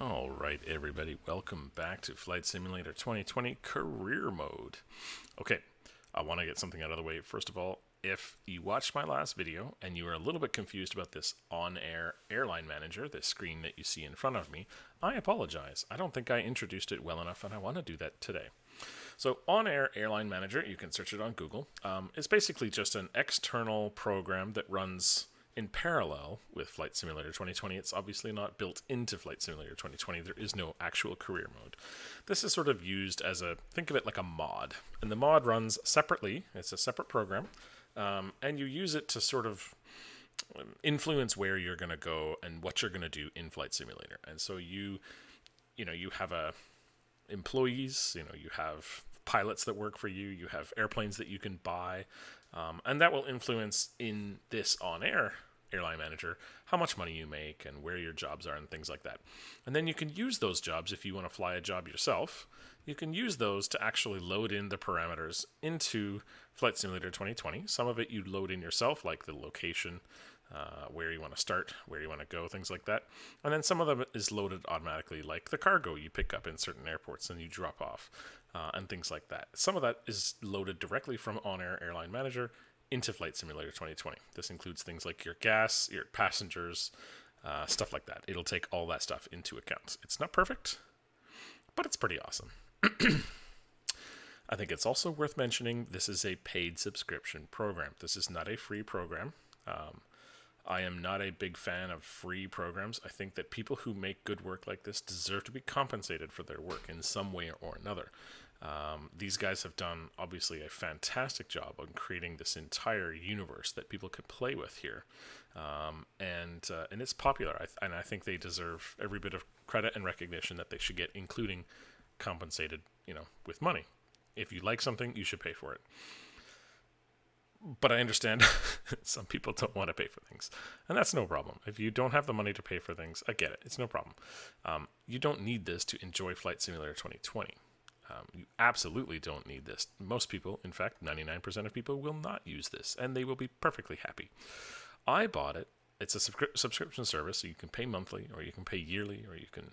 All right, everybody, welcome back to Flight Simulator 2020 Career Mode. Okay, I want to get something out of the way. First of all, if you watched my last video and you were a little bit confused about this OnAir Airline Manager, this screen that you see in front of me, I apologize. I don't think I introduced it well enough, and I want to do that today. So OnAir Airline Manager, you can search it on Google. It's basically just an external program that runs in parallel with Flight Simulator 2020. It's obviously not built into Flight Simulator 2020. There is no actual career mode. This is sort of used as think of it like a mod. And the mod runs separately. It's a separate program. And you use it to sort of influence where you're going to go and what you're going to do in Flight Simulator. And so you have employees, you have pilots that work for you, you have airplanes that you can buy, and that will influence in this OnAir Airline Manager how much money you make and where your jobs are and things like that. And then you can use those jobs if you want to fly a job yourself. You can use those to actually load in the parameters into Flight Simulator 2020. Some of it you load in yourself, like the location, where you want to start, where you want to go, things like that. And then some of them is loaded automatically, like the cargo you pick up in certain airports and you drop off, and things like that. Some of that is loaded directly from OnAir Airline Manager into Flight Simulator 2020. This includes things like your gas, your passengers, stuff like that. It'll take all that stuff into account. It's not perfect, but it's pretty awesome. I think it's also worth mentioning this is a paid subscription program. This is not a free program. I am not a big fan of free programs. I think that people who make good work like this deserve to be compensated for their work in some way or another. These guys have done, obviously, a fantastic job on creating this entire universe that people can play with here. And it's popular, and I think they deserve every bit of credit and recognition that they should get, including compensated, with money. If you like something, you should pay for it. But I understand some people don't want to pay for things, and that's no problem. If you don't have the money to pay for things, I get it. It's no problem. You don't need this to enjoy Flight Simulator 2020. You absolutely don't need this. Most people, in fact, 99% of people will not use this, and they will be perfectly happy. I bought it. It's a subscription service, so you can pay monthly, or you can pay yearly, or you can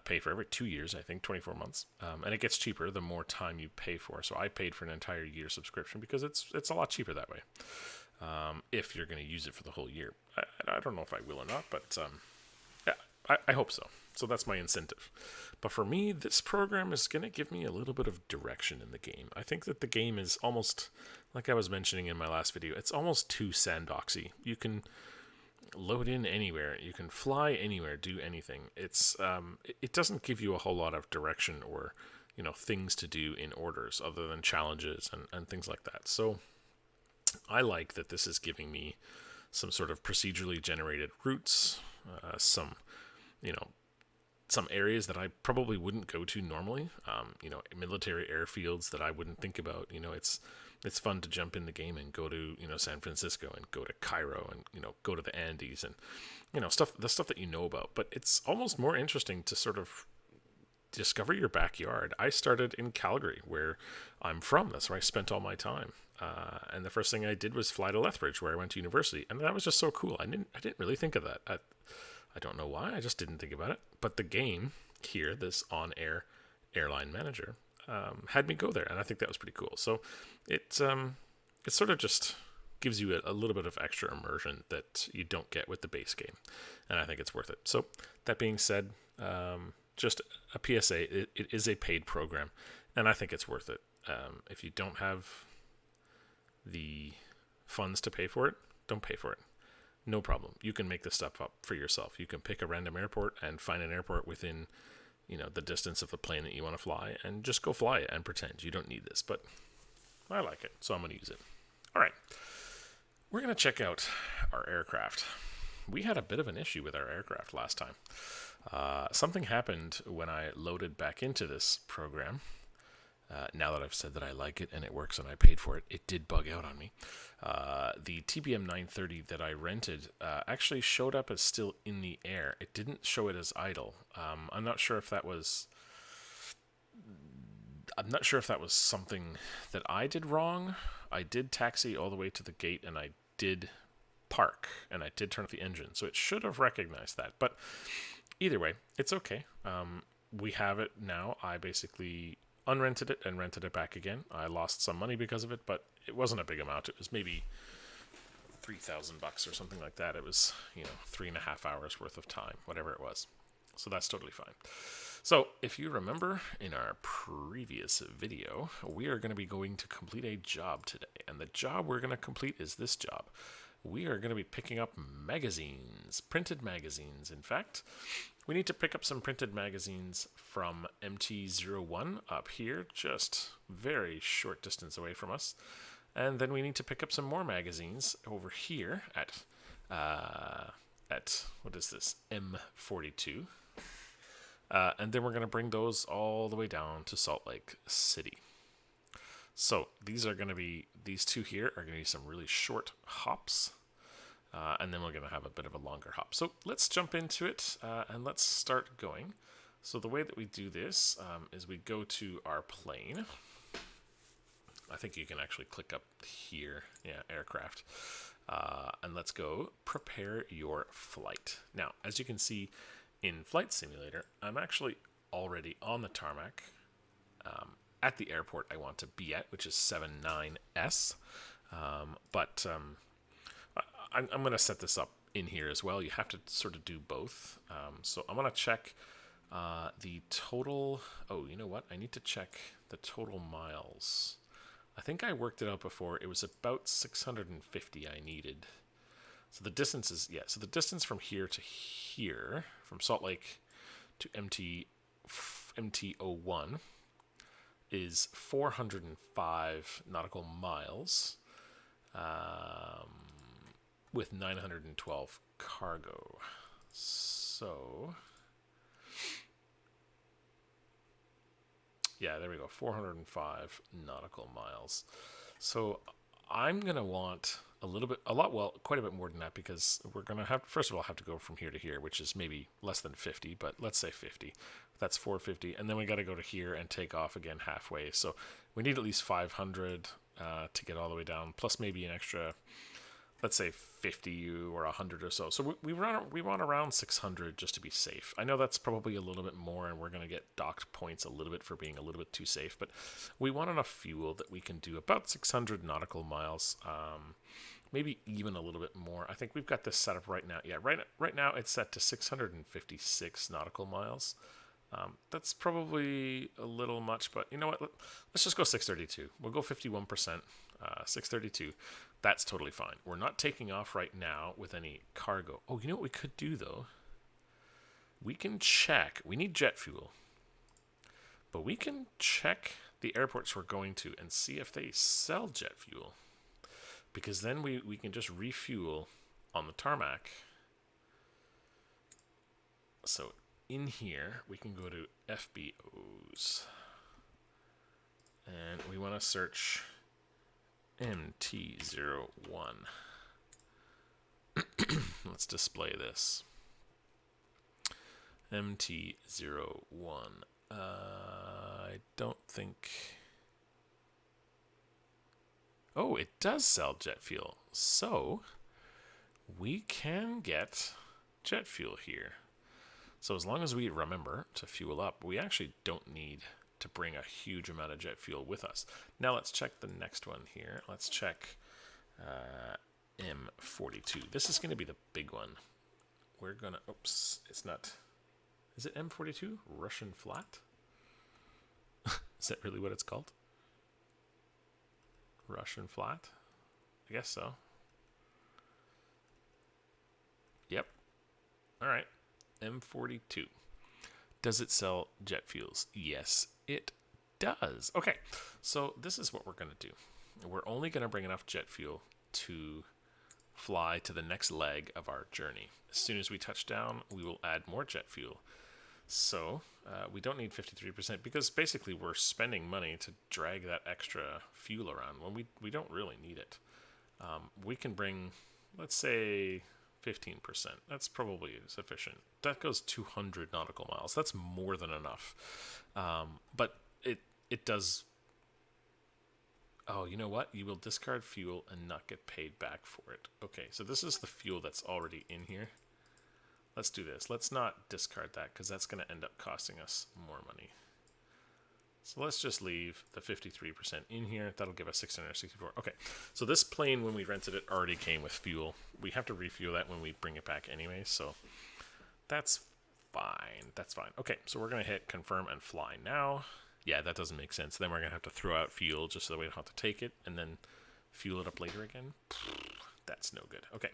pay for every 2 years, I think, 24 months. And it gets cheaper the more time you pay for. So I paid for an entire year subscription because it's a lot cheaper that way, if you're going to use it for the whole year. I don't know if I will or not, but yeah, I hope so. So that's my incentive. But for me, this program is going to give me a little bit of direction in the game. I think that the game is almost, like I was mentioning in my last video, it's almost too sandboxy. You can load in anywhere, you can fly anywhere, do anything. It doesn't give you a whole lot of direction or things to do in orders other than challenges and things like that. So I like that this is giving me some sort of procedurally generated routes, some areas that I probably wouldn't go to normally, military airfields that I wouldn't think about. It's fun to jump in the game and go to, San Francisco and go to Cairo and, go to the Andes and, the stuff that you know about. But it's almost more interesting to sort of discover your backyard. I started in Calgary, where I'm from. That's where I spent all my time. And the first thing I did was fly to Lethbridge, where I went to university. And that was just so cool. I didn't really think of that. I don't know why. I just didn't think about it. But the game here, this OnAir Airline Manager, had me go there, and I think that was pretty cool. So it sort of just gives you a little bit of extra immersion that you don't get with the base game, and I think it's worth it. So that being said, just a PSA, it is a paid program, and I think it's worth it. If you don't have the funds to pay for it, don't pay for it. No problem. You can make this stuff up for yourself. You can pick a random airport and find an airport within the distance of the plane that you want to fly, and just go fly it and pretend you don't need this. But I like it, so I'm going to use it. All right. We're going to check out our aircraft. We had a bit of an issue with our aircraft last time. Something happened when I loaded back into this program. Now that I've said that I like it and it works and I paid for it, it did bug out on me. The TBM 930 that I rented actually showed up as still in the air. It didn't show it as idle. I'm not sure if that was something that I did wrong. I did taxi all the way to the gate, and I did park, and I did turn off the engine, so it should have recognized that. But Either way, it's okay. We have it now. I basically unrented it and rented it back again. I lost some money because of it, but it wasn't a big amount. It was maybe $3,000 or something like that. It was, 3.5 hours worth of time, whatever it was. So that's totally fine. So if you remember in our previous video, we are going to be going to complete a job today. And the job we're going to complete is this job. We are going to be picking up magazines, printed magazines. In fact, we need to pick up some printed magazines from MT01 up here, just very short distance away from us. And then we need to pick up some more magazines over here at what is this, M42. And then we're going to bring those all the way down to Salt Lake City. So these two here are going to be some really short hops. And then we're going to have a bit of a longer hop. So let's jump into it and let's start going. So the way that we do this is we go to our plane. I think you can actually click up here. Yeah, aircraft. And let's go prepare your flight. Now, as you can see in Flight Simulator, I'm actually already on the tarmac at the airport I want to be at, which is 79S. But I'm going to set this up in here as well. You have to sort of do both. So I'm going to check the total. Oh, you know what? I need to check the total miles. I think I worked it out before. It was about 650 I needed. So the distance is, so the distance from here to here, from Salt Lake to MT01, is 405 nautical miles with 912 cargo. So, yeah, there we go, 405 nautical miles. So I'm going to want quite a bit more than that, because we're going to have, first of all, have to go from here to here, which is maybe less than 50, but let's say 50. That's 450. And then we got to go to here and take off again halfway. So we need at least 500 to get all the way down, plus maybe an extra, let's say 50 or 100 or so. So we want around 600 just to be safe. I know that's probably a little bit more, and we're going to get docked points a little bit for being a little bit too safe, but we want enough fuel that we can do about 600 nautical miles, maybe even a little bit more. I think we've got this set up right now. Yeah, right now it's set to 656 nautical miles. That's probably a little much, but you know what? Let's just go 632. We'll go 51%, 632. That's totally fine. We're not taking off right now with any cargo. Oh, you know what we could do, though? We can check. We need jet fuel. But we can check the airports we're going to and see if they sell jet fuel. Because then we can just refuel on the tarmac. So in here, we can go to FBOs. And we want to search MT01. Let's display this. MT01. I don't think... Oh, it does sell jet fuel. So, we can get jet fuel here. So as long as we remember to fuel up, we actually don't need to bring a huge amount of jet fuel with us. Now let's check the next one here. Let's check M42. This is going to be the big one. We're going to... Oops, it's not... Is it M42? Russian flat? Is that really what it's called? Russian flat? I guess so. Yep. All right. M42. Does it sell jet fuels? Yes, it does. Okay, so this is what we're going to do. We're only going to bring enough jet fuel to fly to the next leg of our journey. As soon as we touch down, we will add more jet fuel. So we don't need 53% because basically we're spending money to drag that extra fuel around when we don't really need it. We can bring, let's say, 15%. That's probably sufficient. That goes 200 nautical miles. That's more than enough. But it does... Oh, you know what? You will discard fuel and not get paid back for it. Okay, so this is the fuel that's already in here. let's do this. Let's not discard that because that's going to end up costing us more money. So let's just leave the 53% in here. That'll give us 664. Okay, so this plane, when we rented it, already came with fuel. We have to refuel that when we bring it back anyway, so that's fine. That's fine. Okay, so we're going to hit confirm and fly now. Yeah, that doesn't make sense. Then we're going to have to throw out fuel just so that we don't have to take it and then fuel it up later again. That's no good. Okay,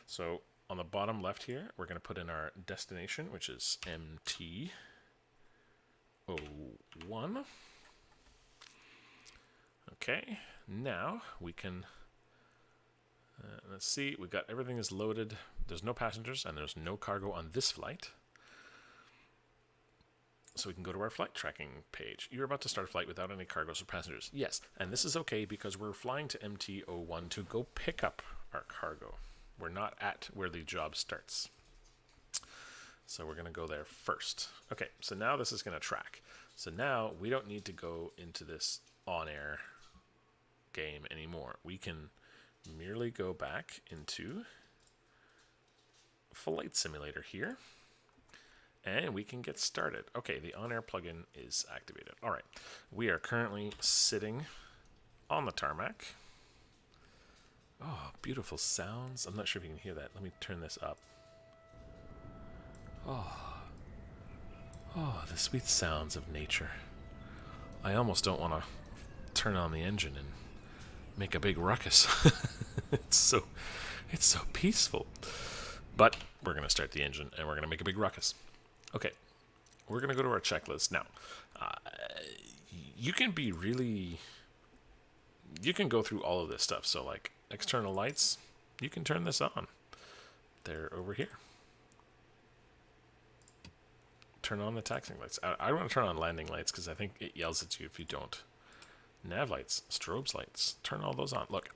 so on the bottom left here, we're going to put in our destination, which is MT01. Okay, now we can, let's see, we got everything is loaded. There's no passengers and there's no cargo on this flight. So we can go to our flight tracking page. You're about to start a flight without any cargoes or passengers. Yes, and this is okay because we're flying to MT01 to go pick up our cargo. We're not at where the job starts. So we're going to go there first. Okay, so now this is going to track. So now we don't need to go into this OnAir game anymore. We can merely go back into Flight Simulator here. And we can get started. Okay, the OnAir plugin is activated. All right, we are currently sitting on the tarmac. Oh, beautiful sounds. I'm not sure if you can hear that. Let me turn this up. Oh, the sweet sounds of nature. I almost don't want to turn on the engine and make a big ruckus. It's so peaceful. But we're going to start the engine and we're going to make a big ruckus. Okay, we're going to go to our checklist. Now, you can go through all of this stuff. So like external lights, you can turn this on. They're over here. Turn on the taxiing lights. I want to turn on landing lights because I think it yells at you if you don't. Nav lights, strobes lights, turn all those on. Look,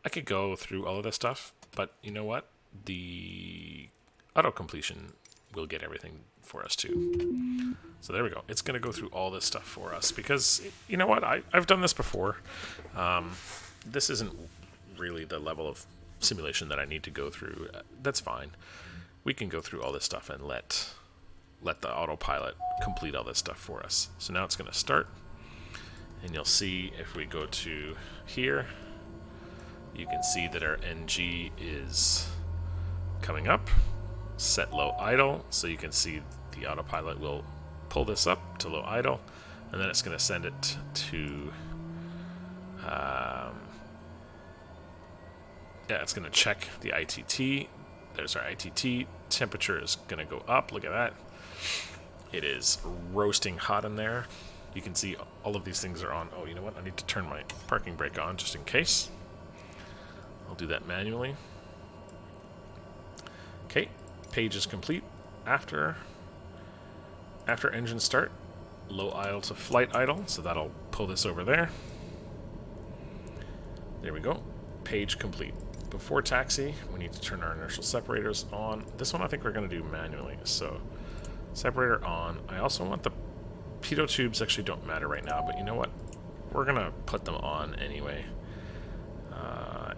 I could go through all of this stuff, but you know what? The auto completion will get everything for us too. So there we go. It's going to go through all this stuff for us because, you know what? I've done this before. This isn't really the level of simulation that I need to go through. That's fine. We can go through all this stuff and let the autopilot complete all this stuff for us. So now it's going to start. And you'll see if we go to here, you can see that our NG is coming up. Set low idle, so you can see the autopilot will pull this up to low idle, and then it's going to send it to it's going to check the ITT. There's our ITT. Temperature is going to go up. Look at that. It is roasting hot in there. You can see all of these things are on. Oh, you know what? I need to turn my parking brake on just in case. I'll do that manually. Okay. Page is complete. After engine start, low idle to flight idle, so that'll pull this over there. There we go. Page complete. Before taxi, we need to turn our inertial separators on. This one I think we're going to do manually. So separator on. I also want the pitot tubes actually don't matter right now, but you know what? We're going to put them on anyway.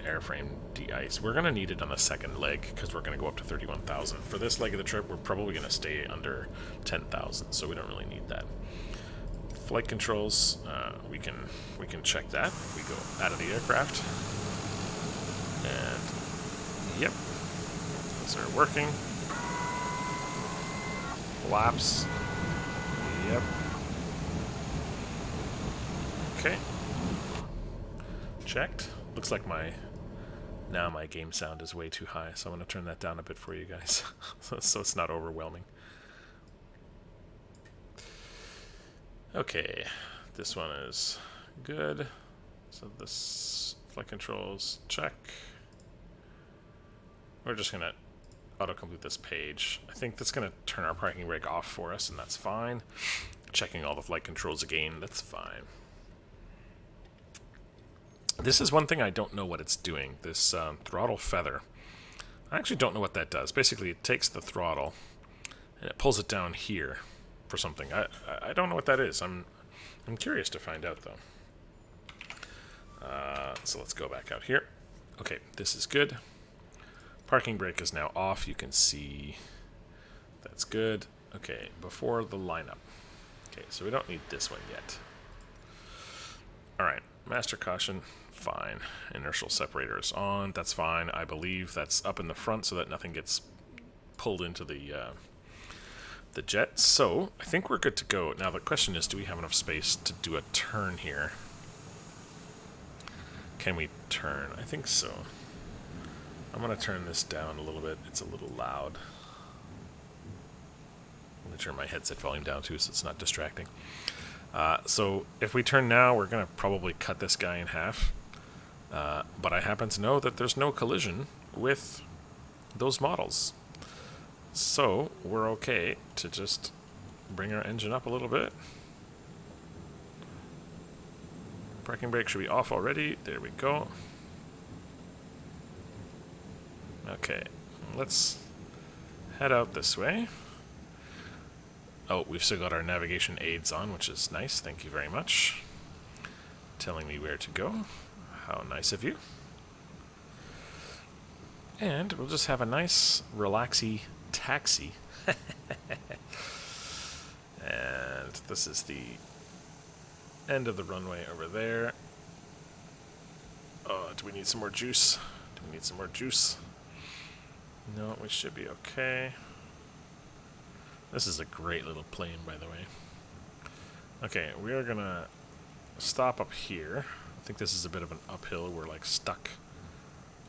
Airframe de-ice. We're going to need it on the second leg because we're going to go up to 31,000. For this leg of the trip, we're probably going to stay under 10,000, so we don't really need that. Flight controls, we can check that. We go out of the aircraft. And, yep, those are working. Flaps, yep. Okay. Checked. Looks like my game sound is way too high, so I'm going to turn that down a bit for you guys so it's not overwhelming. Okay, this one is good. So this flight controls, check. We're just going to autocomplete this page. I think that's going to turn our parking brake off for us, and that's fine. Checking all the flight controls again, that's fine. This is one thing I don't know what it's doing. This throttle feather. I actually don't know what that does. Basically, it takes the throttle and it pulls it down here for something. I don't know what that is. I'm curious to find out though. So let's go back out here. Okay, this is good. Parking brake is now off. You can see That's good. Okay, before the lineup. Okay, so we don't need this one yet. Alright, master caution, fine. Inertial separator is on, that's fine. I believe that's up in the front so that nothing gets pulled into the jet. So, I think we're good to go. Now the question is, do we have enough space to do a turn here? Can we turn? I think so. I'm going to turn this down a little bit. It's a little loud. I'm going to turn my headset volume down too so it's not distracting. So if we turn now, we're going to probably cut this guy in half. But I happen to know that there's no collision with those models. So we're okay to just bring our engine up a little bit. Parking brake should be off already. There we go. Okay, let's head out this way. Oh, we've still got our navigation aids on, which is nice. Thank you very much. Telling me where to go. How nice of you. And we'll just have a nice, relaxy taxi. And this is the end of the runway over there. Oh, do we need some more juice? Do we need some more juice? No, we should be okay. This is a great little plane, by the way. Okay, we are gonna stop up here. I think this is a bit of an uphill. We're like stuck.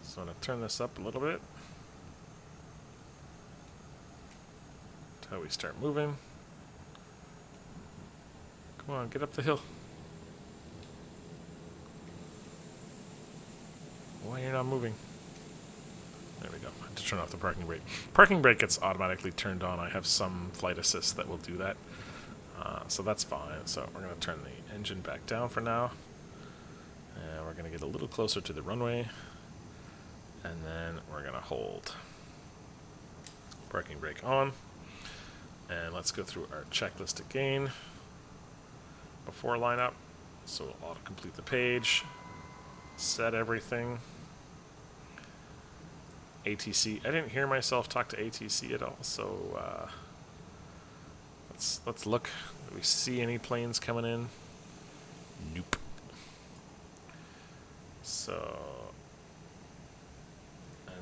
So I'm gonna turn this up a little bit. Until we start moving. Come on, get up the hill. Why are you not moving? There we go. I have to turn off the parking brake. Parking brake gets automatically turned on. I have some flight assist that will do that. So that's fine. So we're going to turn the engine back down for now. And we're going to get a little closer to the runway. And then we're going to hold. Parking brake on. And let's go through our checklist again. Before lineup. So we'll auto-complete the page. Set everything. ATC. I didn't hear myself talk to ATC at all, so let's look. Do we see any planes coming in? Nope. So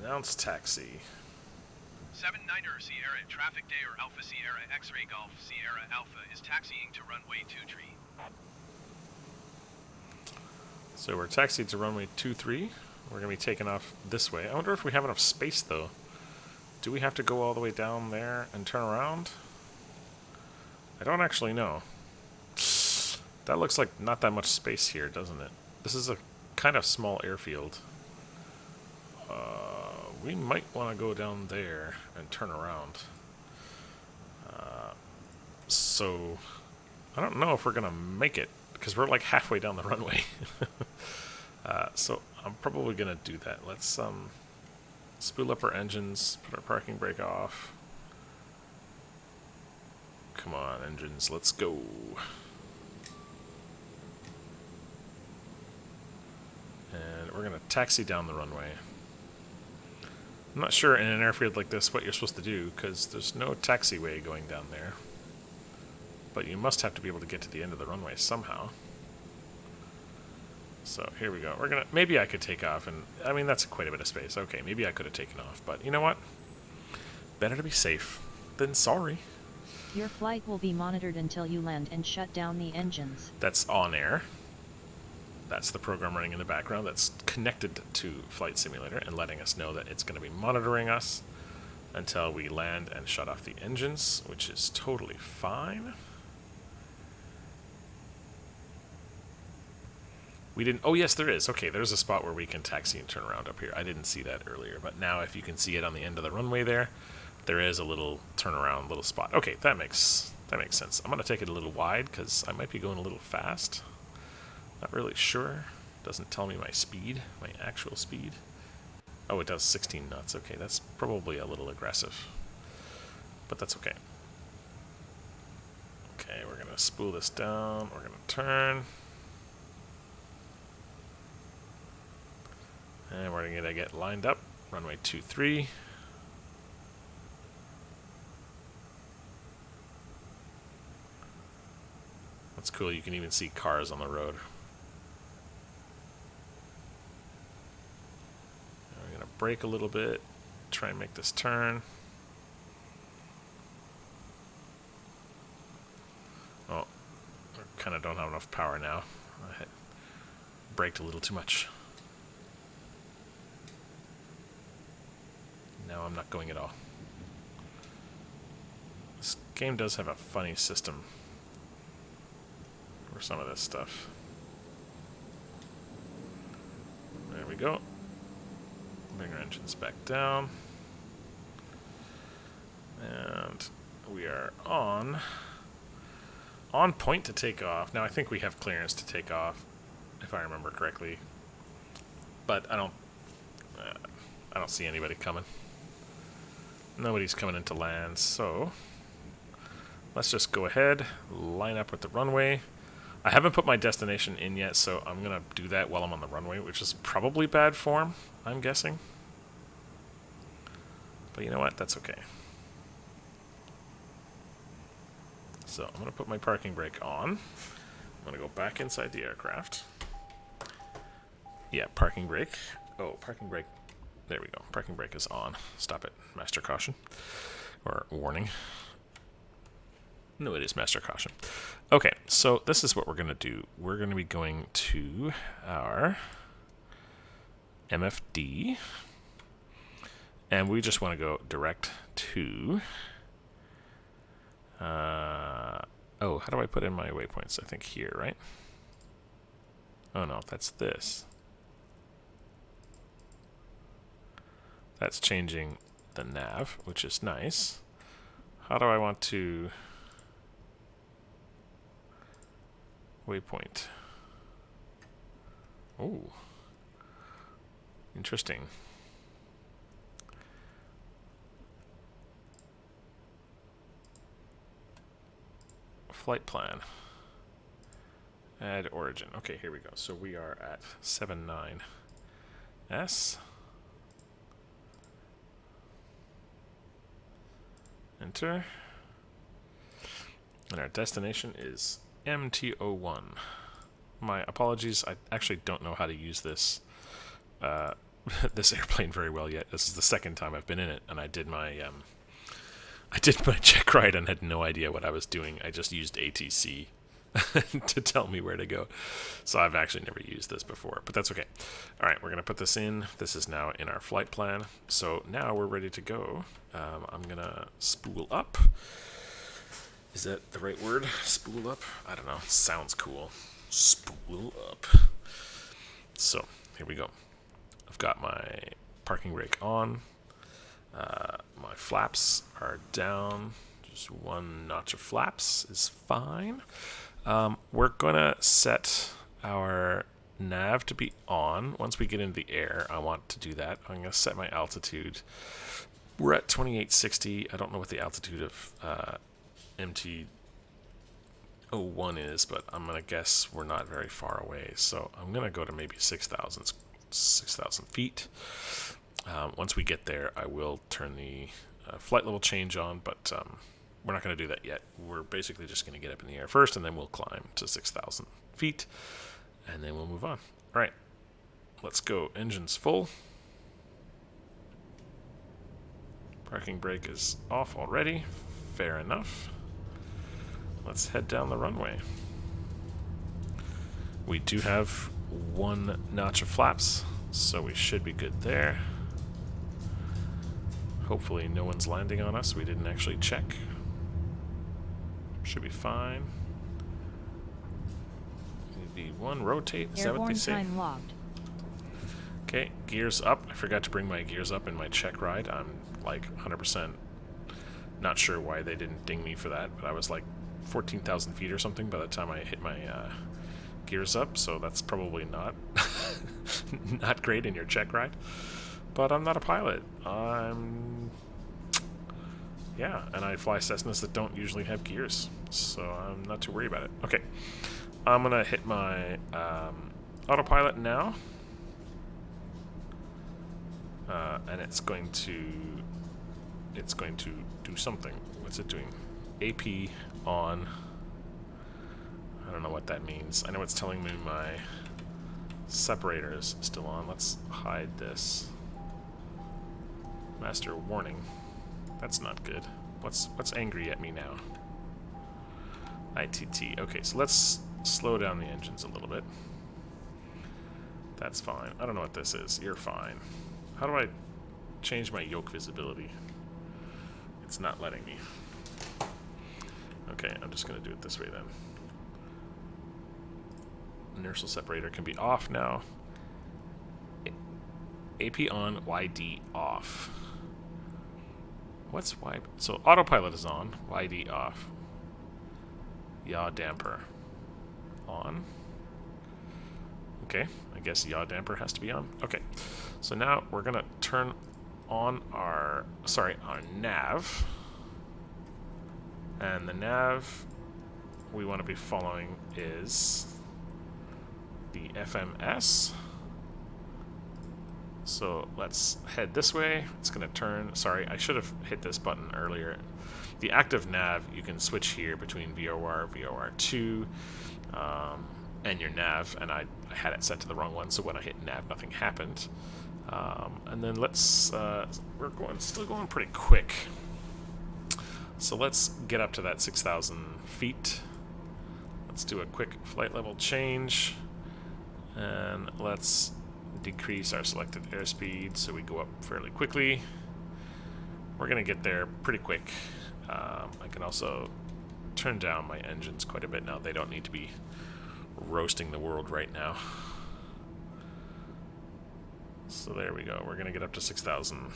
announce taxi. 79er Sierra Traffic Day or Alpha Sierra X-Ray Golf Sierra Alpha is taxiing to runway 23. So we're taxiing to runway 23. We're going to be taking off this way. I wonder if we have enough space, though. Do we have to go all the way down there and turn around? I don't actually know. That looks like not that much space here, doesn't it? This is a kind of small airfield. We might want to go down there and turn around. So, I don't know if we're going to make it, because we're like halfway down the runway. So I'm probably going to do that. Let's spool up our engines, put our parking brake off. Come on, engines, let's go. And we're going to taxi down the runway. I'm not sure in an airfield like this what you're supposed to do, because there's no taxiway going down there. But you must have to be able to get to the end of the runway somehow. So here we go. We're gonna. Maybe I could take off, and I mean that's quite a bit of space. Okay, maybe I could have taken off, but you know what? Better to be safe than sorry. Your flight will be monitored until you land and shut down the engines. That's OnAir. That's the program running in the background that's connected to Flight Simulator and letting us know that it's going to be monitoring us until we land and shut off the engines, which is totally fine. We didn't... Oh, yes, there is. Okay, there's a spot where we can taxi and turn around up here. I didn't see that earlier, but now if you can see it on the end of the runway there, there is a little turnaround, little spot. Okay, that makes sense. I'm going to take it a little wide because I might be going a little fast. Not really sure. Doesn't tell me my speed, my actual speed. Oh, it does 16 knots. Okay, that's probably a little aggressive, but that's okay. Okay, we're going to spool this down. We're going to turn. And we're going to get lined up. Runway 23. That's cool. You can even see cars on the road. Now we're going to brake a little bit, try and make this turn. Oh, I kind of don't have enough power now. I had braked a little too much. Now I'm not going at all. This game does have a funny system for some of this stuff. There we go. Bring our engines back down. And we are on point to take off. Now I think we have clearance to take off, if I remember correctly. But I don't see anybody coming. Nobody's coming into land, so let's just go ahead, line up with the runway. I haven't put my destination in yet, so I'm going to do that while I'm on the runway, which is probably bad form, I'm guessing. But you know what? That's okay. So I'm going to put my parking brake on. I'm going to go back inside the aircraft. Yeah, parking brake. Oh, parking brake. There we go. Parking brake is on. Stop it. Master caution. Or warning. No, it is master caution. Okay, so this is what we're going to do. We're going to be going to our MFD. And we just want to go direct to... oh, how do I put in my waypoints? I think here, right? Oh no, that's this. That's changing the nav, which is nice. How do I want to waypoint? Oh, interesting. Flight plan. Add origin. Okay, here we go. So we are at 79S. Enter. And our destination is MTO1. My apologies, I actually don't know how to use this this airplane very well yet. This is the second time I've been in it, and I did my check ride and had no idea what I was doing. I just used ATC to tell me where to go. So I've actually never used this before, but that's okay. All right, we're going to put this in. This is now in our flight plan. So now we're ready to go. I'm going to spool up. Is that the right word? Spool up? I don't know. Sounds cool. Spool up. So here we go. I've got my parking brake on. My flaps are down. Just one notch of flaps is fine. We're going to set our nav to be on. Once we get into the air, I want to do that. I'm going to set my altitude. We're at 2860. I don't know what the altitude of MT01 is, but I'm going to guess we're not very far away. So I'm going to go to maybe 6,000 feet. Once we get there, I will turn the flight level change on, but we're not going to do that yet. We're basically just going to get up in the air first, and then we'll climb to 6,000 feet, and then we'll move on. All right, let's go. Engine's full. Parking brake is off already. Fair enough. Let's head down the runway. We do have one notch of flaps, so we should be good there. Hopefully no one's landing on us. We didn't actually check. Should be fine. V1 rotate. Is that what they say? Time logged. Okay, gears up. I forgot to bring my gears up in my check ride. I'm like 100% not sure why they didn't ding me for that, but I was like 14,000 feet or something by the time I hit my gears up, so that's probably not not great in your check ride. But I'm not a pilot. Yeah, and I fly Cessnas that don't usually have gears, so I'm not too worried about it. Okay, I'm gonna hit my autopilot now, and it's going to do something. What's it doing? AP on. I don't know what that means. I know it's telling me my separator is still on. Let's hide this. Master warning. That's not good. What's angry at me now? ITT. Okay, so let's slow down the engines a little bit. That's fine. I don't know what this is. You're fine. How do I change my yoke visibility? It's not letting me. Okay, I'm just going to do it this way then. Inertial separator can be off now. AP on, YD off. What's Y? So autopilot is on, YD off. Yaw damper on. Okay, I guess yaw damper has to be on. Okay, so now we're gonna turn on our nav, and the nav we want to be following is the FMS. So let's head this way. It's gonna turn. Sorry, I should have hit this button earlier. The active nav, you can switch here between VOR, VOR2, and your nav, and I had it set to the wrong one, so when I hit nav, nothing happened. And then let's, we're still going pretty quick. So let's get up to that 6,000 feet. Let's do a quick flight level change, and let's decrease our selected airspeed so we go up fairly quickly. We're gonna get there pretty quick. I can also turn down my engines quite a bit now. They don't need to be roasting the world right now. So there we go. We're going to get up to 6,000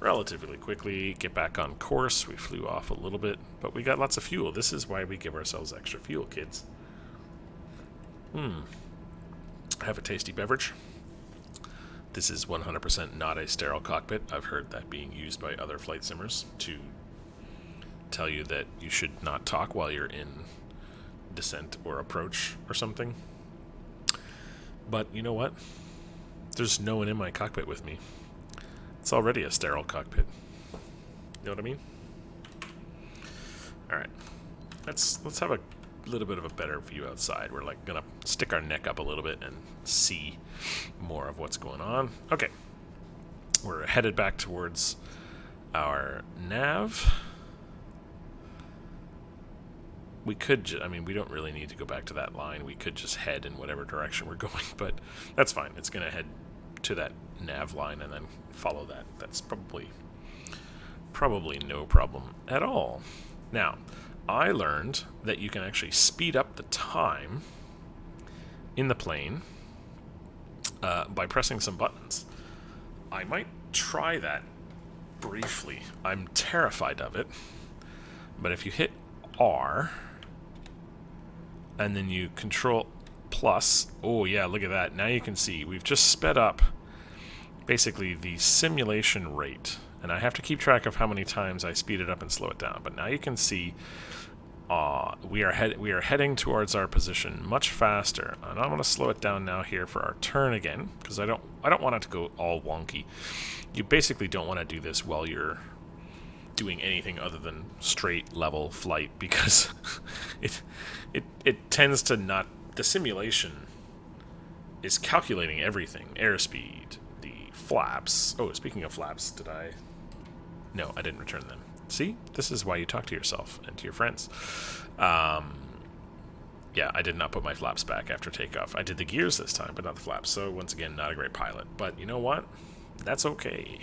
relatively quickly. Get back on course. We flew off a little bit, but we got lots of fuel. This is why we give ourselves extra fuel, kids. Have a tasty beverage. This is 100% not a sterile cockpit. I've heard that being used by other flight simmers to tell you that you should not talk while you're in descent or approach or something. But you know what? There's no one in my cockpit with me. It's already a sterile cockpit. You know what I mean? Alright. Let's have a little bit of a better view outside. We're like gonna stick our neck up a little bit and see more of what's going on. Okay. We're headed back towards our nav. We could, I mean, we don't really need to go back to that line. We could just head in whatever direction we're going, but that's fine. It's going to head to that nav line and then follow that. That's probably no problem at all. Now, I learned that you can actually speed up the time in the plane by pressing some buttons. I might try that briefly. I'm terrified of it, but if you hit R and then you control plus, oh yeah, look at that. Now you can see we've just sped up basically the simulation rate, and I have to keep track of how many times I speed it up and slow it down. But now you can see we are heading towards our position much faster, and I'm going to slow it down now here for our turn again because I don't want it to go all wonky. You basically don't want to do this while you're doing anything other than straight level flight because it tends to not. The simulation is calculating everything: airspeed, the flaps. Oh, speaking of flaps, No, I didn't return them. See, this is why you talk to yourself and to your friends. Yeah, I did not put my flaps back after takeoff. I did the gears this time, but not the flaps. So once again, not a great pilot. But you know what? That's okay.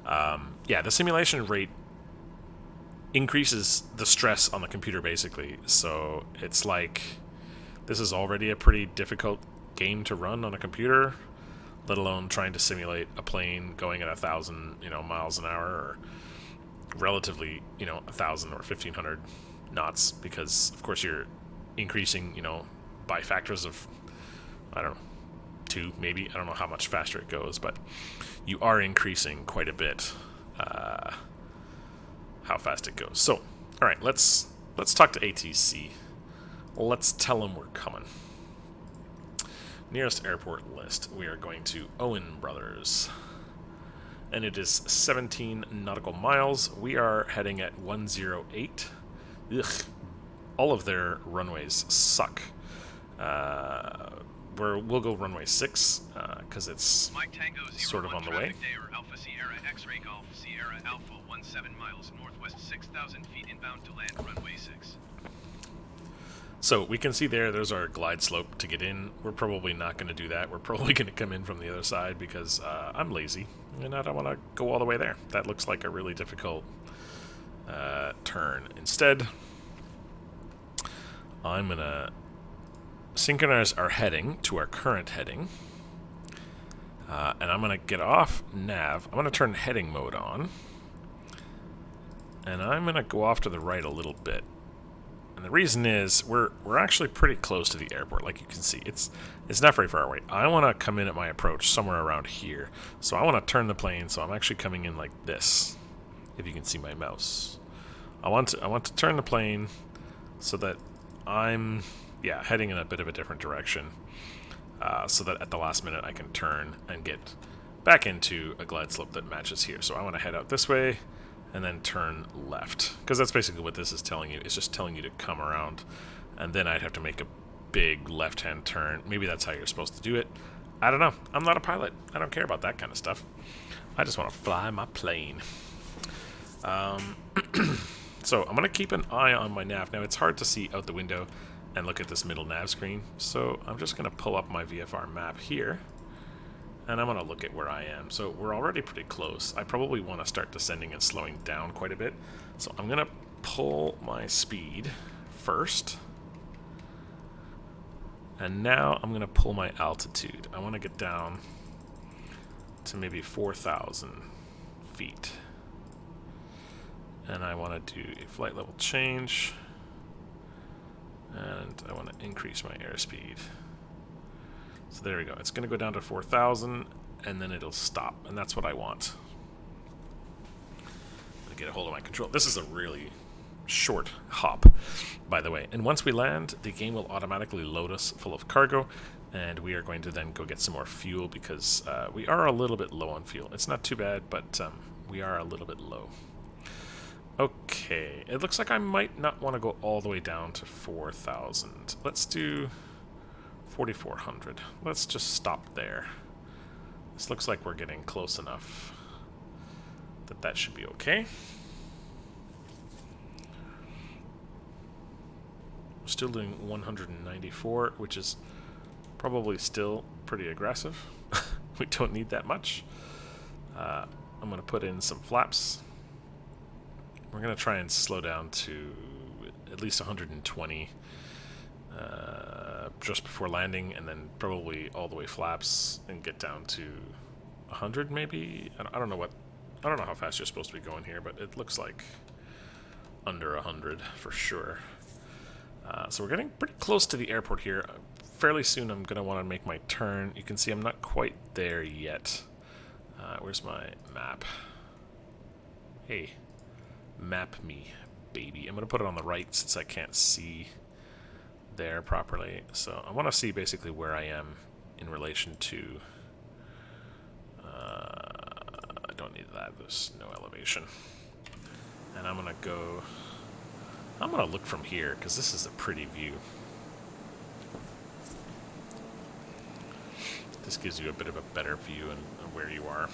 Yeah, the simulation rate increases the stress on the computer, basically. So it's like this is already a pretty difficult game to run on a computer, let alone trying to simulate a plane going at 1,000, miles an hour, or relatively, 1,000 or 1,500 knots, because of course you're increasing, by factors of, I don't know, 2 maybe. I don't know how much faster it goes, but you are increasing quite a bit how fast it goes. So, all right, let's talk to ATC. Let's tell them we're coming. Nearest airport list, we are going to Owen Brothers, and it is 17 nautical miles. We are heading at 108. Ugh. all of their runways suck. We'll go runway 6 because it's Mike Tango 01 sort of on the way. traffic day or Alpha Sierra X-ray Golf Sierra Alpha 17 miles northwest 6,000 feet inbound to land runway 6. So we can see there's our glide slope to get in. We're probably not going to do that. We're probably going to come in from the other side because I'm lazy and I don't want to go all the way there. That looks like a really difficult turn. Instead, I'm going to synchronize our heading to our current heading. And I'm going to get off nav. I'm going to turn heading mode on. And I'm going to go off to the right a little bit. And the reason is we're actually pretty close to the airport. Like you can see, it's not very far away. I want to come in at my approach somewhere around here. So I want to turn the plane so I'm actually coming in like this. If you can see my mouse. I want to turn the plane so that I'm heading in a bit of a different direction. So that at the last minute I can turn and get back into a glide slope that matches here. So I want to head out this way and then turn left, because that's basically what this is telling you. It's just telling you to come around, and then I'd have to make a big left-hand turn. Maybe that's how you're supposed to do it. I don't know. I'm not a pilot. I don't care about that kind of stuff. I just want to fly my plane. So I'm going to keep an eye on my nav. Now, it's hard to see out the window and look at this middle nav screen, so I'm just going to pull up my VFR map here, and I'm going to look at where I am. So we're already pretty close. I probably want to start descending and slowing down quite a bit. So I'm going to pull my speed first. And now I'm going to pull my altitude. I want to get down to maybe 4,000 feet. And I want to do a flight level change. And I want to increase my airspeed. So there we go. It's going to go down to 4,000, and then it'll stop, and that's what I want. I'm going to get a hold of my control. This is a really short hop, by the way. And once we land, the game will automatically load us full of cargo, and we are going to then go get some more fuel because we are a little bit low on fuel. It's not too bad, but we are a little bit low. Okay, it looks like I might not want to go all the way down to 4,000. Let's do 4,400. Let's just stop there. This looks like we're getting close enough that should be okay. We're still doing 194, which is probably still pretty aggressive. We don't need that much. I'm going to put in some flaps. We're going to try and slow down to at least 120 just before landing, and then probably all the way flaps and get down to 100 maybe. I don't know how fast you're supposed to be going here, but it looks like under 100 for sure. So we're getting pretty close to the airport here. Fairly soon I'm going to want to make my turn. You can see I'm not quite there yet. Where's my map? Hey, map me, baby. I'm going to put it on the right since I can't see there properly. So I want to see basically where I am in relation to... I don't need that. There's no elevation. And I'm going to look from here because this is a pretty view. This gives you a bit of a better view of where you are.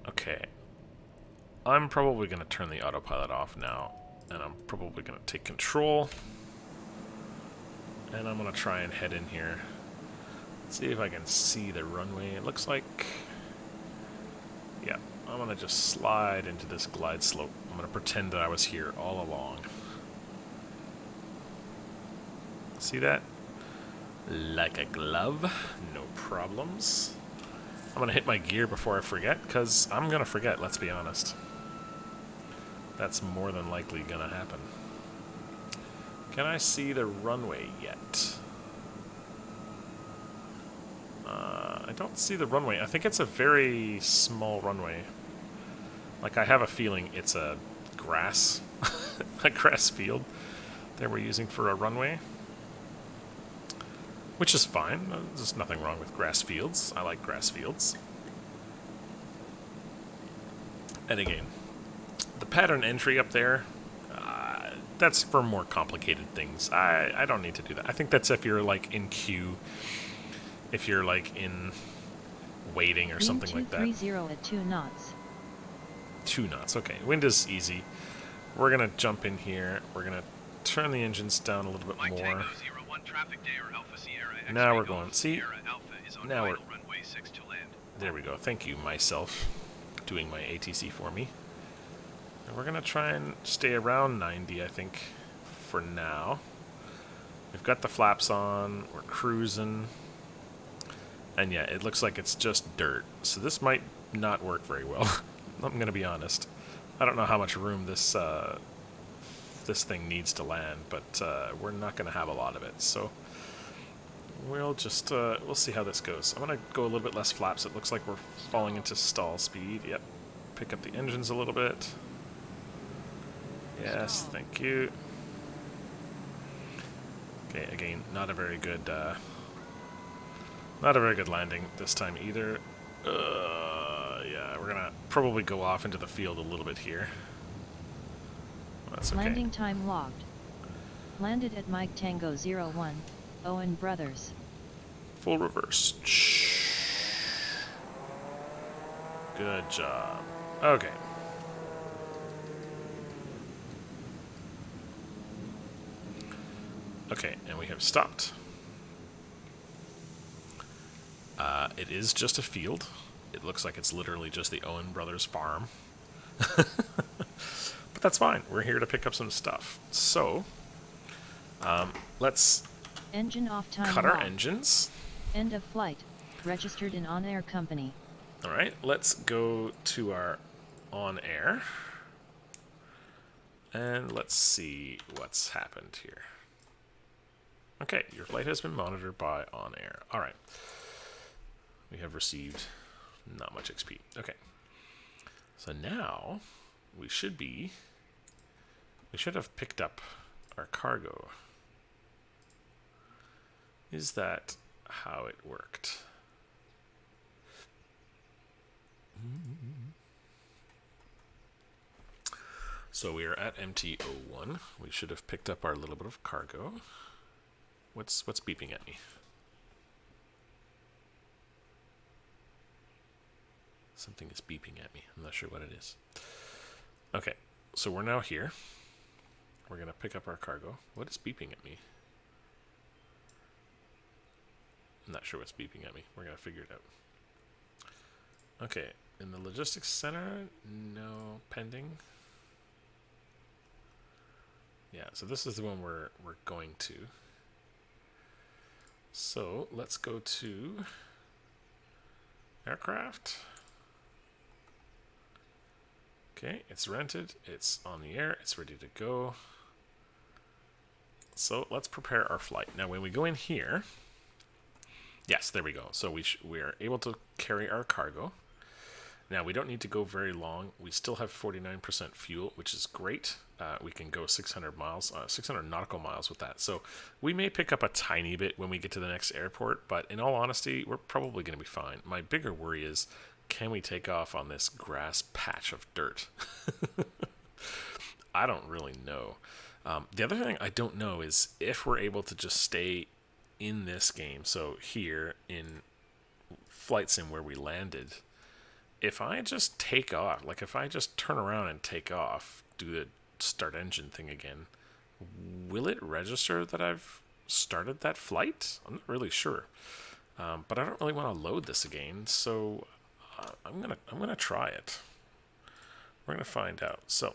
Okay. I'm probably going to turn the autopilot off now, and I'm probably going to take control. And I'm going to try and head in here. Let's see if I can see the runway. It looks like... yeah, I'm going to just slide into this glide slope. I'm going to pretend that I was here all along. See that? Like a glove. No problems. I'm going to hit my gear before I forget, because I'm going to forget, let's be honest. That's more than likely going to happen. Can I see the runway yet? I don't see the runway. I think it's a very small runway. Like, I have a feeling it's a grass, a grass field that we're using for a runway. Which is fine. There's nothing wrong with grass fields. I like grass fields. And again, the pattern entry up there, that's for more complicated things. I don't need to do that. I think that's if you're like in queue, if you're like in waiting or Wind something like that. 230 at 2 knots. 2 knots. Okay, wind is easy. We're gonna jump in here. We're gonna turn the engines down a little bit Mike more. Tango 01 traffic day or Alpha Sierra X-ray Now we're Golf going. See, Sierra Alpha is on now we're. final runway 6 to land. There we go. Thank you, myself, doing my ATC for me. And we're gonna try and stay around 90, I think, for now. We've got the flaps on. We're cruising. And yeah, it looks like it's just dirt. So this might not work very well. I'm gonna be honest. I don't know how much room this this thing needs to land, but we're not gonna have a lot of it. So we'll just we'll see how this goes. I'm gonna go a little bit less flaps. It looks like we're falling into stall speed. Yep. Pick up the engines a little bit. Yes, thank you. Okay, again, not a very good landing this time either. Yeah, we're gonna probably go off into the field a little bit here. That's okay. Landing time logged. Landed at Mike Tango 01, Owen Brothers. Full reverse. Good job. Okay. Okay, and we have stopped. It is just a field. It looks like it's literally just the Owen Brothers farm. But that's fine. We're here to pick up some stuff. So, let's Engine off time cut our logged. engines. End of flight. Registered in OnAir Company. All right, let's go to our OnAir. And let's see what's happened here. Okay, your flight has been monitored by OnAir. All right. We have received not much XP. Okay. So now we should have picked up our cargo. Is that how it worked? So we are at MT01. We should have picked up our little bit of cargo. What's beeping at me? Something is beeping at me. I'm not sure what it is. Okay, so we're now here. We're going to pick up our cargo. What is beeping at me? I'm not sure what's beeping at me. We're going to figure it out. Okay, in the logistics center, no pending. Yeah, so this is the one we're going to. So let's go to aircraft. Okay, it's rented, it's on the air, it's ready to go. So let's prepare our flight. Now when we go in here, yes, there we go. So we are able to carry our cargo. Now we don't need to go very long. We still have 49% fuel, which is great. We can go 600 miles, 600 nautical miles with that. So we may pick up a tiny bit when we get to the next airport, but in all honesty, we're probably going to be fine. My bigger worry is, can we take off on this grass patch of dirt? I don't really know. The other thing I don't know is if we're able to just stay in this game. So here in Flight Sim where we landed, if I just take off, like if I just turn around and take off, do the start engine thing again, will it register that I've started that flight? I'm not really sure. But I don't really want to load this again, so I'm gonna try it. We're gonna find out. So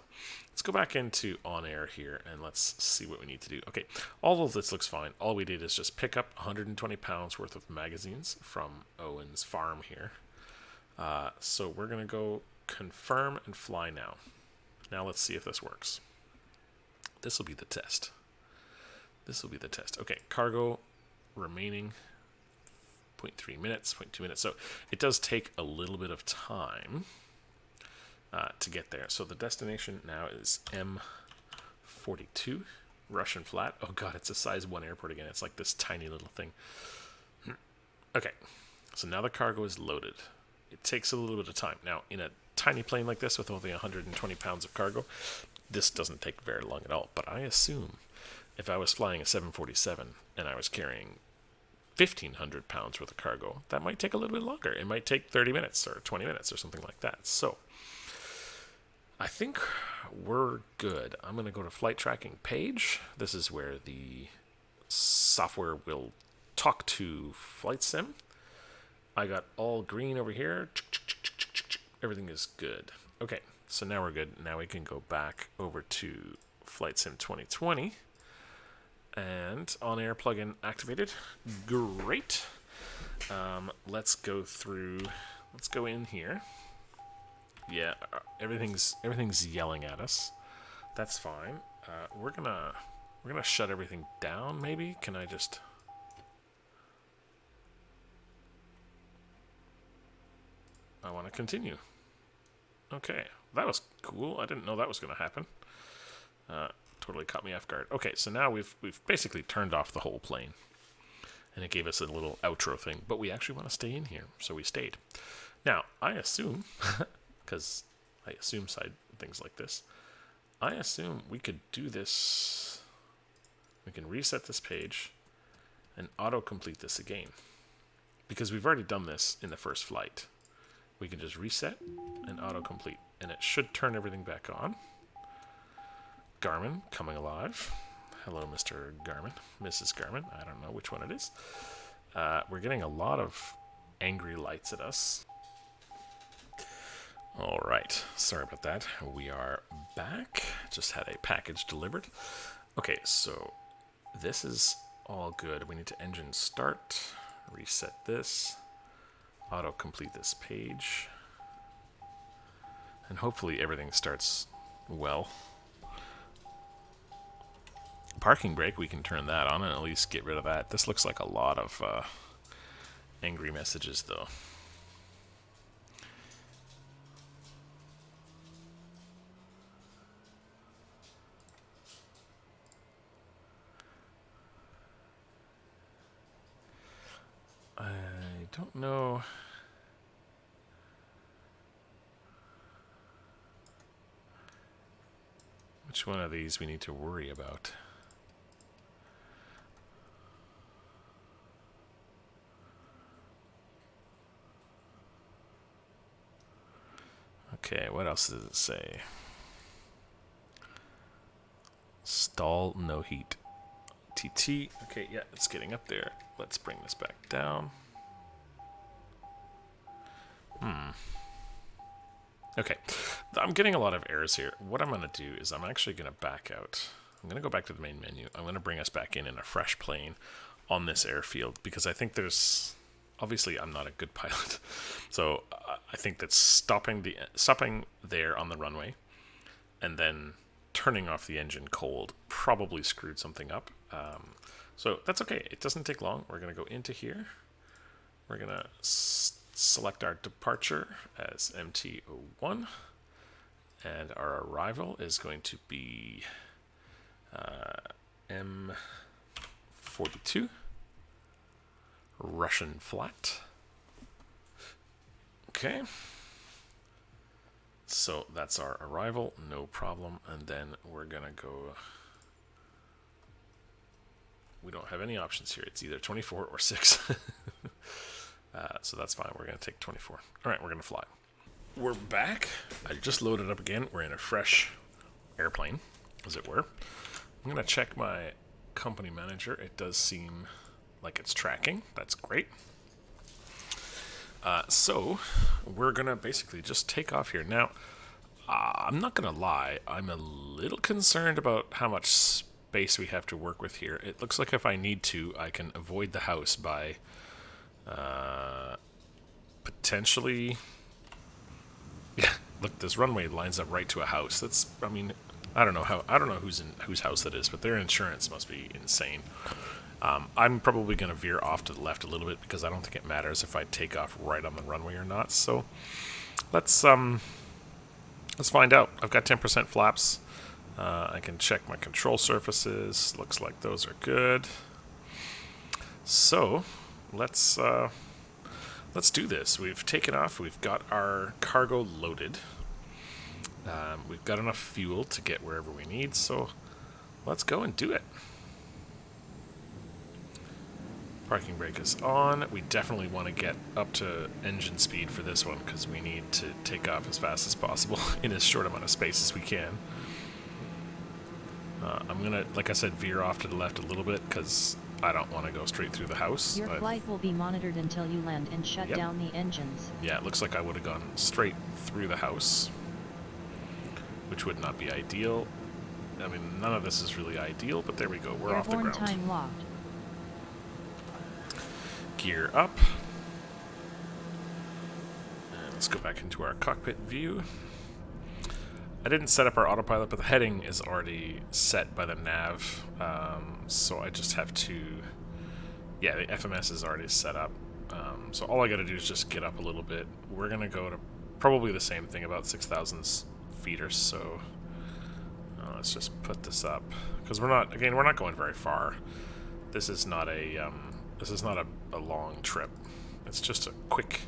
let's go back into OnAir here and let's see what we need to do. Okay, all of this looks fine. All we did is just pick up 120 pounds worth of magazines from Owen's farm here. So we're gonna go confirm and fly now. Now let's see if this works. This will be the test. This will be the test. Okay, cargo remaining 0.3 minutes, 0.2 minutes. So it does take a little bit of time to get there. So the destination now is M42, Russian Flat. Oh god, it's a size 1 airport again. It's like this tiny little thing. Okay, so now the cargo is loaded. It takes a little bit of time. Now, in a tiny plane like this with only 120 pounds of cargo, this doesn't take very long at all, but I assume if I was flying a 747 and I was carrying 1,500 pounds worth of cargo, that might take a little bit longer. It might take 30 minutes or 20 minutes or something like that. So I think we're good. I'm going to go to flight tracking page. This is where the software will talk to Flight Sim. I got all green over here. Everything is good. Okay, so now we're good. Now we can go back over to Flight Sim 2020. And OnAir plugin activated. Great. Let's go through. Let's go in here. Yeah, everything's yelling at us. That's fine. We're gonna shut everything down. Maybe can I just? I want to continue. Okay, that was cool. I didn't know that was gonna happen. Totally caught me off guard. Okay, so now we've basically turned off the whole plane, and it gave us a little outro thing. But we actually want to stay in here, so we stayed. Now I assume, because I assume side things like this, I assume we could do this. We can reset this page and auto-complete this again, because we've already done this in the first flight. We can just reset and auto-complete, and it should turn everything back on. Garmin coming alive. Hello, Mr. Garmin. Mrs. Garmin. I don't know which one it is. We're getting a lot of angry lights at us. All right. Sorry about that. We are back. Just had a package delivered. Okay, so this is all good. We need to engine start. Reset this. Auto-complete this page. And hopefully everything starts well. Parking brake, we can turn that on and at least get rid of that. This looks like a lot of angry messages, though. I don't know. Which one of these we need to worry about? Okay, what else does it say? Stall, no heat. TT. Okay, yeah, it's getting up there. Let's bring this back down. Okay, I'm getting a lot of errors here. What I'm going to do is I'm actually going to back out. I'm going to go back to the main menu. I'm going to bring us back in a fresh plane on this airfield, because I think there's... Obviously, I'm not a good pilot, so I think that stopping there on the runway and then turning off the engine cold probably screwed something up. So that's okay. It doesn't take long. We're going to go into here. We're going to select our departure as MT01, and our arrival is going to be M42. Russian flat. Okay. So that's our arrival, no problem. And then we're gonna go. We don't have any options here. It's either 24 or 6. So that's fine. We're gonna take 24. All right, we're gonna fly. We're back. I just loaded up again. We're in a fresh airplane, as it were. I'm gonna check my company manager. It does seem like it's tracking. That's great. So we're gonna basically just take off here. Now, I'm not gonna lie, I'm a little concerned about how much space we have to work with here. It looks like if I need to, I can avoid the house by potentially... Yeah, look, this runway lines up right to a house. That's, I mean, I don't know whose house that is, but their insurance must be insane. I'm probably going to veer off to the left a little bit, because I don't think it matters if I take off right on the runway or not. So let's find out. I've got 10% flaps. I can check my control surfaces. Looks like those are good. So let's do this. We've taken off. We've got our cargo loaded. We've got enough fuel to get wherever we need, so let's go and do it. Parking brake is on. We definitely want to get up to engine speed for this one because we need to take off as fast as possible in as short amount of space as we can. I'm going to, like I said, veer off to the left a little bit because I don't want to go straight through the house. Your flight will be monitored until you land and shut Yep. down the engines. Yeah, it looks like I would have gone straight through the house, which would not be ideal. I mean, none of this is really ideal, but there we go. We're off the Airborne ground. time locked. Gear up. And let's go back into our cockpit view. I didn't set up our autopilot, but the heading is already set by the nav, so I just have to... Yeah, the FMS is already set up, so all I gotta do is just get up a little bit. We're gonna go to probably the same thing, about 6,000 feet or so. Let's just put this up, because we're not going very far. This is not a long trip. It's just a quick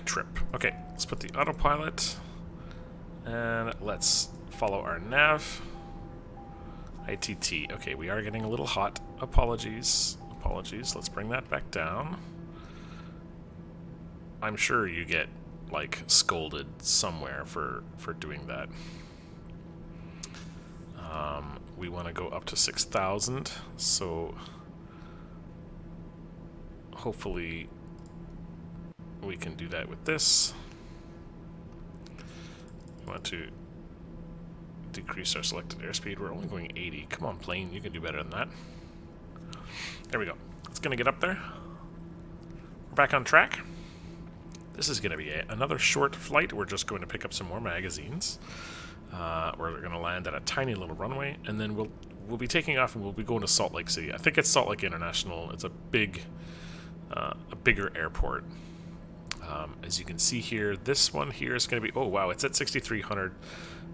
trip. Okay, let's put the autopilot. And let's follow our nav. ITT. Okay, we are getting a little hot. Apologies. Let's bring that back down. I'm sure you get, like, scolded somewhere for doing that. We want to go up to 6,000, so hopefully we can do that with this. We want to decrease our selected airspeed. We're only going 80. Come on, plane, you can do better than that. There we go. It's going to get up there. We're back on track. This is going to be another short flight. We're just going to pick up some more magazines. We're going to land at a tiny little runway, and then we'll be taking off, and we'll be going to Salt Lake City. I think it's Salt Lake International. It's a bigger airport. As you can see here, this one here is going to be... Oh, wow, it's at 6,300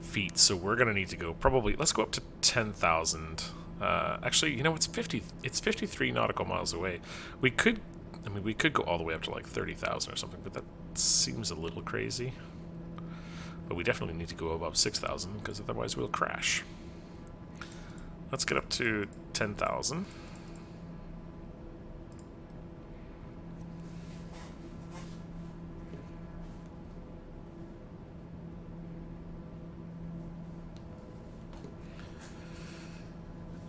feet, so we're going to need to go probably... Let's go up to 10,000. Actually, you know, it's 53 nautical miles away. We could go all the way up to, like, 30,000 or something, but that seems a little crazy. But we definitely need to go above 6,000, because otherwise we'll crash. Let's get up to 10,000.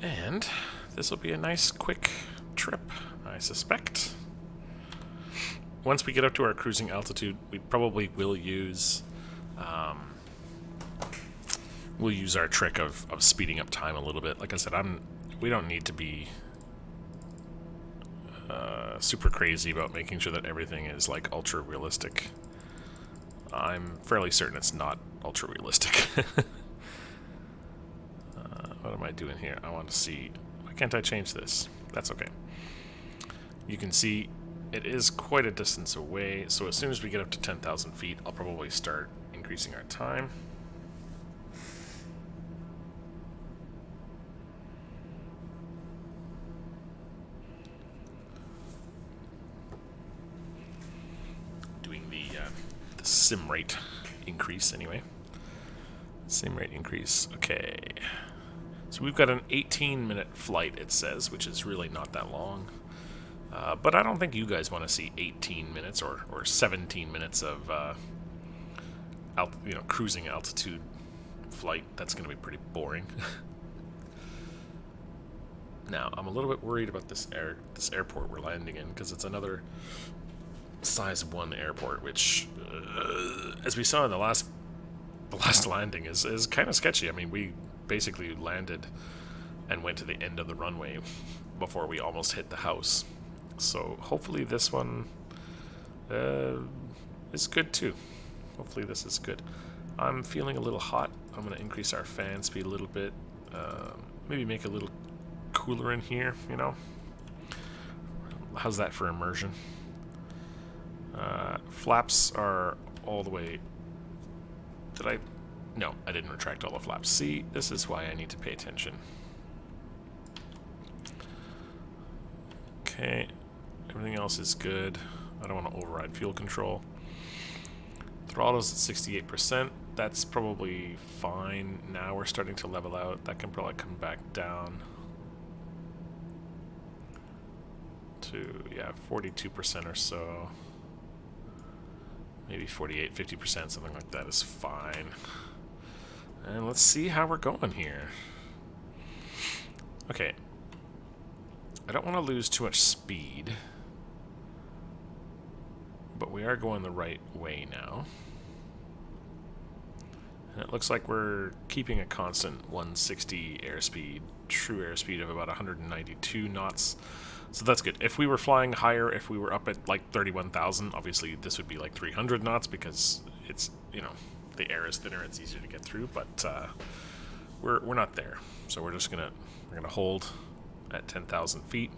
And this will be a nice quick trip, I suspect. Once we get up to our cruising altitude, we probably will use our trick of speeding up time a little bit. Like I said, we don't need to be super crazy about making sure that everything is like ultra realistic. I'm fairly certain it's not ultra realistic. What am I doing here? I want to see... Why can't I change this? That's okay. You can see it is quite a distance away, so as soon as we get up to 10,000 feet, I'll probably start increasing our time. Doing the sim rate increase anyway. Sim rate increase. Okay. So we've got an 18-minute flight, it says, which is really not that long. But I don't think you guys want to see 18 minutes or 17 minutes of cruising altitude flight. That's going to be pretty boring. Now, I'm a little bit worried about this airport we're landing in, because it's another size 1 airport, which, as we saw in the last landing, is kind of sketchy. I mean, we basically landed and went to the end of the runway before we almost hit the house. So hopefully this one is good too. Hopefully this is good. I'm feeling a little hot. I'm going to increase our fan speed a little bit. Maybe make it a little cooler in here, you know. How's that for immersion? Flaps are all the way... No, I didn't retract all the flaps. See, this is why I need to pay attention. Okay, everything else is good. I don't want to override fuel control. Throttle's at 68%. That's probably fine. Now we're starting to level out. That can probably come back down to, yeah, 42% or so. Maybe 48, 50%, something like that is fine. And let's see how we're going here. Okay. I don't want to lose too much speed, but we are going the right way now. And it looks like we're keeping a constant 160 airspeed, true airspeed of about 192 knots. So that's good. If we were flying higher, if we were up at like 31,000, obviously this would be like 300 knots because it's, you know, the air is thinner, it's easier to get through, but we're not there. So we're gonna hold at 10,000 feet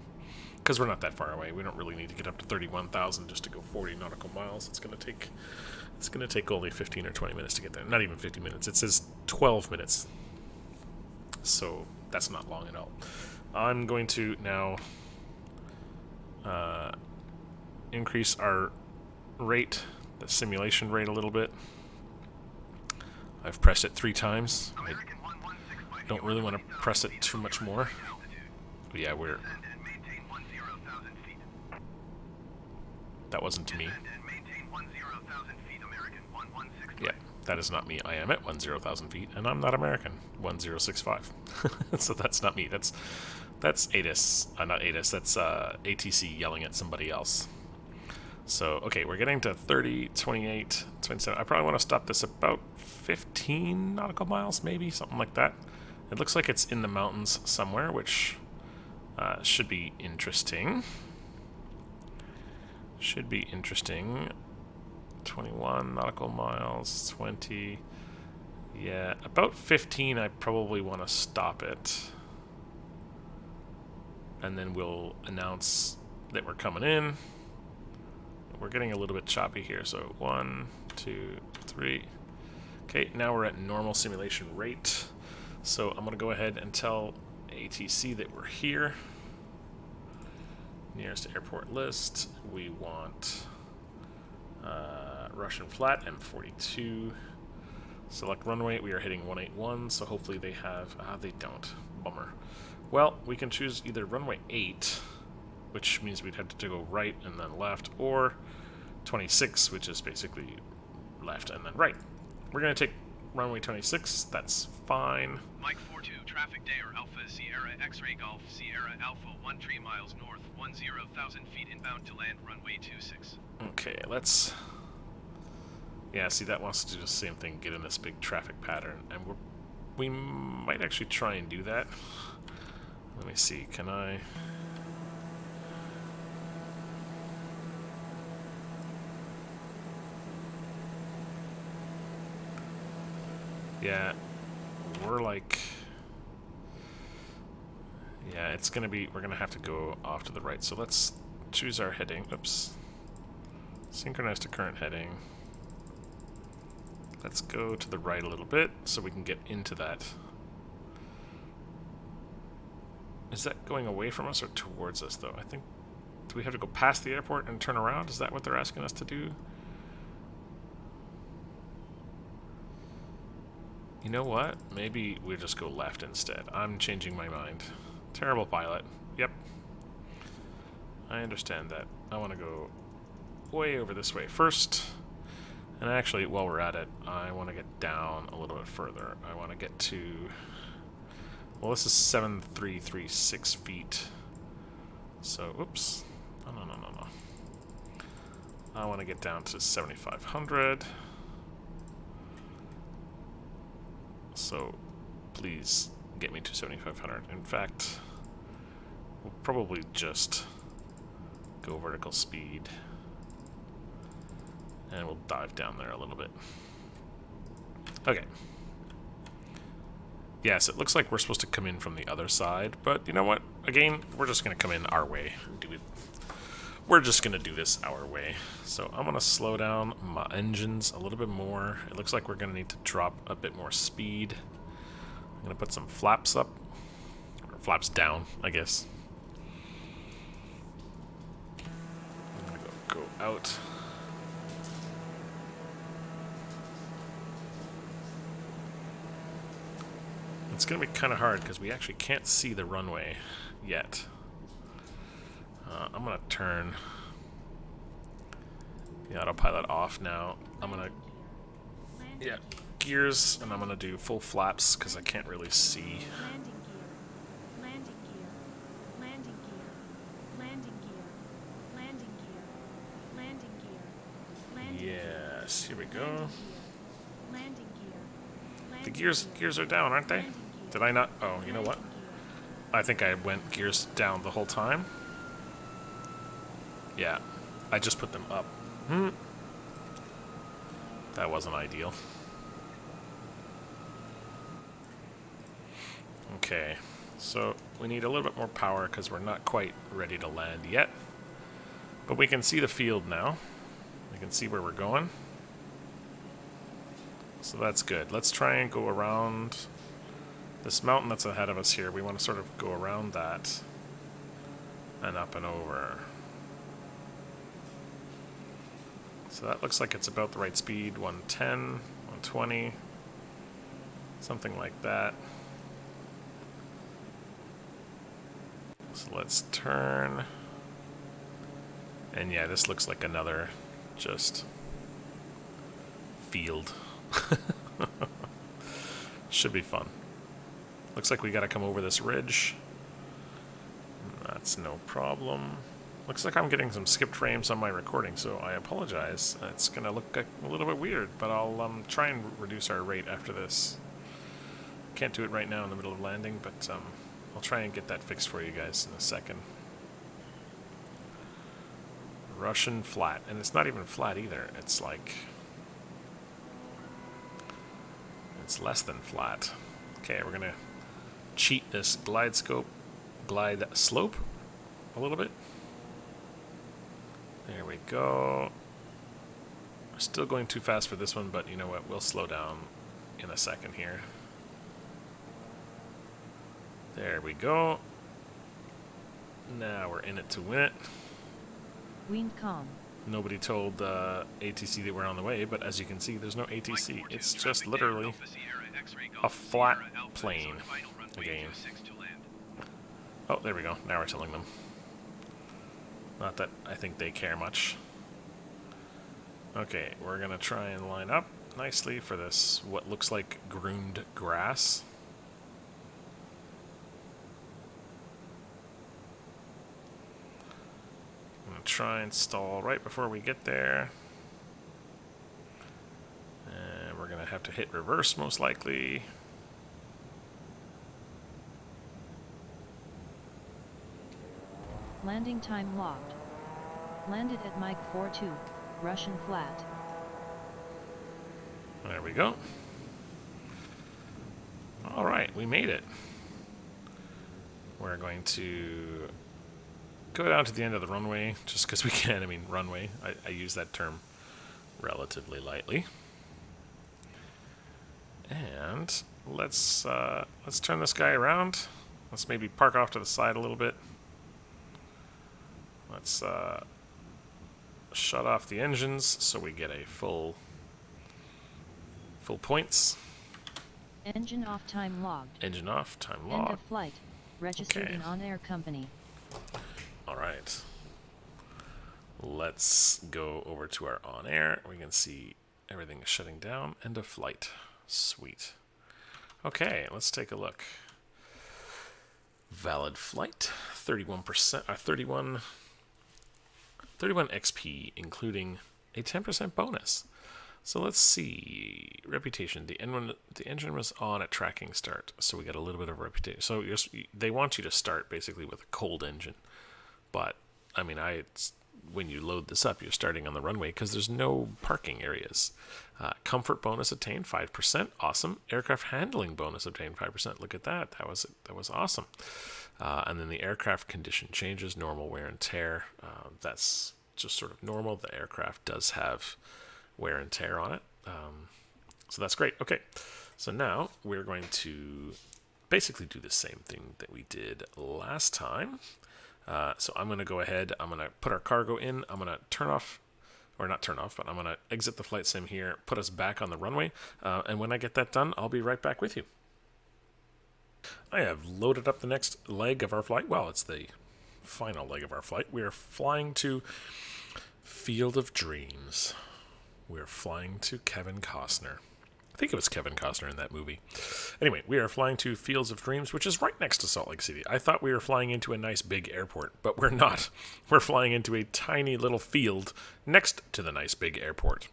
because we're not that far away. We don't really need to get up to 31,000 just to go 40 nautical miles. It's gonna take only 15 or 20 minutes to get there. Not even 50 minutes. It says 12 minutes. So that's not long at all. I'm going to now increase our rate, the simulation rate, a little bit. I've pressed it 3 times. I don't really want to press it too much more. But yeah, that wasn't me. Yeah, that is not me. I am at 10,000 feet, and I'm not American. 1065. So that's not me. That's ATIS. Not ATIS. That's ATC yelling at somebody else. So, okay, we're getting to 30, 28, 27. I probably want to stop this about 15 nautical miles, maybe, something like that. It looks like it's in the mountains somewhere, which should be interesting. Should be interesting. 21 nautical miles, 20. Yeah, about 15, I probably want to stop it. And then we'll announce that we're coming in. We're getting a little bit choppy here, so 1, 2, 3. Okay, now we're at normal simulation rate. So I'm going to go ahead and tell ATC that we're here. Nearest airport list. We want Russian flat, M42. Select runway. We are hitting 181, so hopefully they have... they don't. Bummer. Well, we can choose either runway 8, which means we'd have to go right and then left, or 26, which is basically left and then right. We're going to take runway 26. That's fine. Mike 42, traffic day or Alpha Sierra X-ray Golf Sierra Alpha 13 miles north, 10,000 feet inbound to land runway 26. Okay, let's... Yeah, see, that wants to do the same thing, get in this big traffic pattern, and we might actually try and do that. Let me see, can I... Yeah, we're like... Yeah, it's gonna be... We're gonna have to go off to the right, so let's choose our heading. Oops. Synchronize to current heading. Let's go to the right a little bit so we can get into that. Is that going away from us or towards us, though? I think... Do we have to go past the airport and turn around? Is that what they're asking us to do? You know what? Maybe we just go left instead. I'm changing my mind. Terrible pilot. Yep. I understand that. I want to go way over this way first. And actually, while we're at it, I want to get down a little bit further. I want to get to... Well, this is 7,336 feet. So, oops. No. I want to get down to 7,500. So, please get me to 7,500. In fact, we'll probably just go vertical speed. And we'll dive down there a little bit. Okay. Yes, it looks like we're supposed to come in from the other side, but you know what? Again, we're just going to come in our way. We're just going to do this our way. So I'm going to slow down my engines a little bit more. It looks like we're going to need to drop a bit more speed. I'm going to put some flaps up. Or flaps down, I guess. I'm going to go out. It's going to be kind of hard because we actually can't see the runway yet. I'm going to turn the autopilot off now. I'm going to, yeah, gears, and I'm going to do full flaps because I can't really see. Yes, here we go. The gears are down, aren't they? Did I not? Oh, you know what? I think I went gears down the whole time. Yeah, I just put them up. That wasn't ideal. Okay, so we need a little bit more power because we're not quite ready to land yet. But we can see the field now. We can see where we're going. So that's good. Let's try and go around this mountain that's ahead of us here. We want to sort of go around that and up and over. So that looks like it's about the right speed, 110, 120, something like that. So let's turn. And yeah, this looks like another just field. Should be fun. Looks like we gotta come over this ridge. That's no problem. Looks like I'm getting some skipped frames on my recording, so I apologize. It's gonna look a little bit weird, but I'll try and reduce our rate after this. Can't do it right now in the middle of landing, but I'll try and get that fixed for you guys in a second. Russian flat, and it's not even flat either. It's like, it's less than flat. Okay, we're gonna cheat this glide slope a little bit. There we go. We're still going too fast for this one, but you know what? We'll slow down in a second here. There we go. Now we're in it to win it. Wind calm. Nobody told ATC that we're on the way, but as you can see, there's no ATC. It's just literally a flat plane again. Oh, there we go. Now we're telling them. Not that I think they care much. Okay, we're going to try and line up nicely for this, what looks like groomed grass. I'm going to try and stall right before we get there. And we're going to have to hit reverse most likely. Landing time logged. Landed at Mike 42, Russian flat. There we go. All right, we made it. We're going to go down to the end of the runway, just because we can. I mean, runway. I use that term relatively lightly. And let's turn this guy around. Let's maybe park off to the side a little bit. Let's shut off the engines so we get a full points. Engine off, time logged. Engine off, time End logged. of flight. Registered Okay. in OnAir Company. All right. Let's go over to our on air. We can see everything is shutting down. End of flight. Sweet. Okay, let's take a look. Valid flight. 31%. 31 XP, including a 10% bonus. So let's see. Reputation. The engine was on at tracking start, so we got a little bit of reputation. So they want you to start basically with a cold engine. But, I mean, when you load this up, you're starting on the runway because there's no parking areas. Comfort bonus obtained, 5%. Awesome. Aircraft handling bonus obtained, 5%. Look at that. That was awesome. And then the aircraft condition changes, normal wear and tear. That's just sort of normal. The aircraft does have wear and tear on it. So that's great. Okay. So now we're going to basically do the same thing that we did last time. So I'm going to go ahead. I'm going to put our cargo in. I'm going to turn off, or not turn off, but I'm going to exit the flight sim here, put us back on the runway. And when I get that done, I'll be right back with you. I have loaded up the next leg of our flight. Well, it's the final leg of our flight. We are flying to Field of Dreams. We're flying to Kevin Costner. I think it was Kevin Costner in that movie. Anyway, we are flying to Fields of Dreams, which is right next to Salt Lake City. I thought we were flying into a nice big airport, but we're not. We're flying into a tiny little field next to the nice big airport.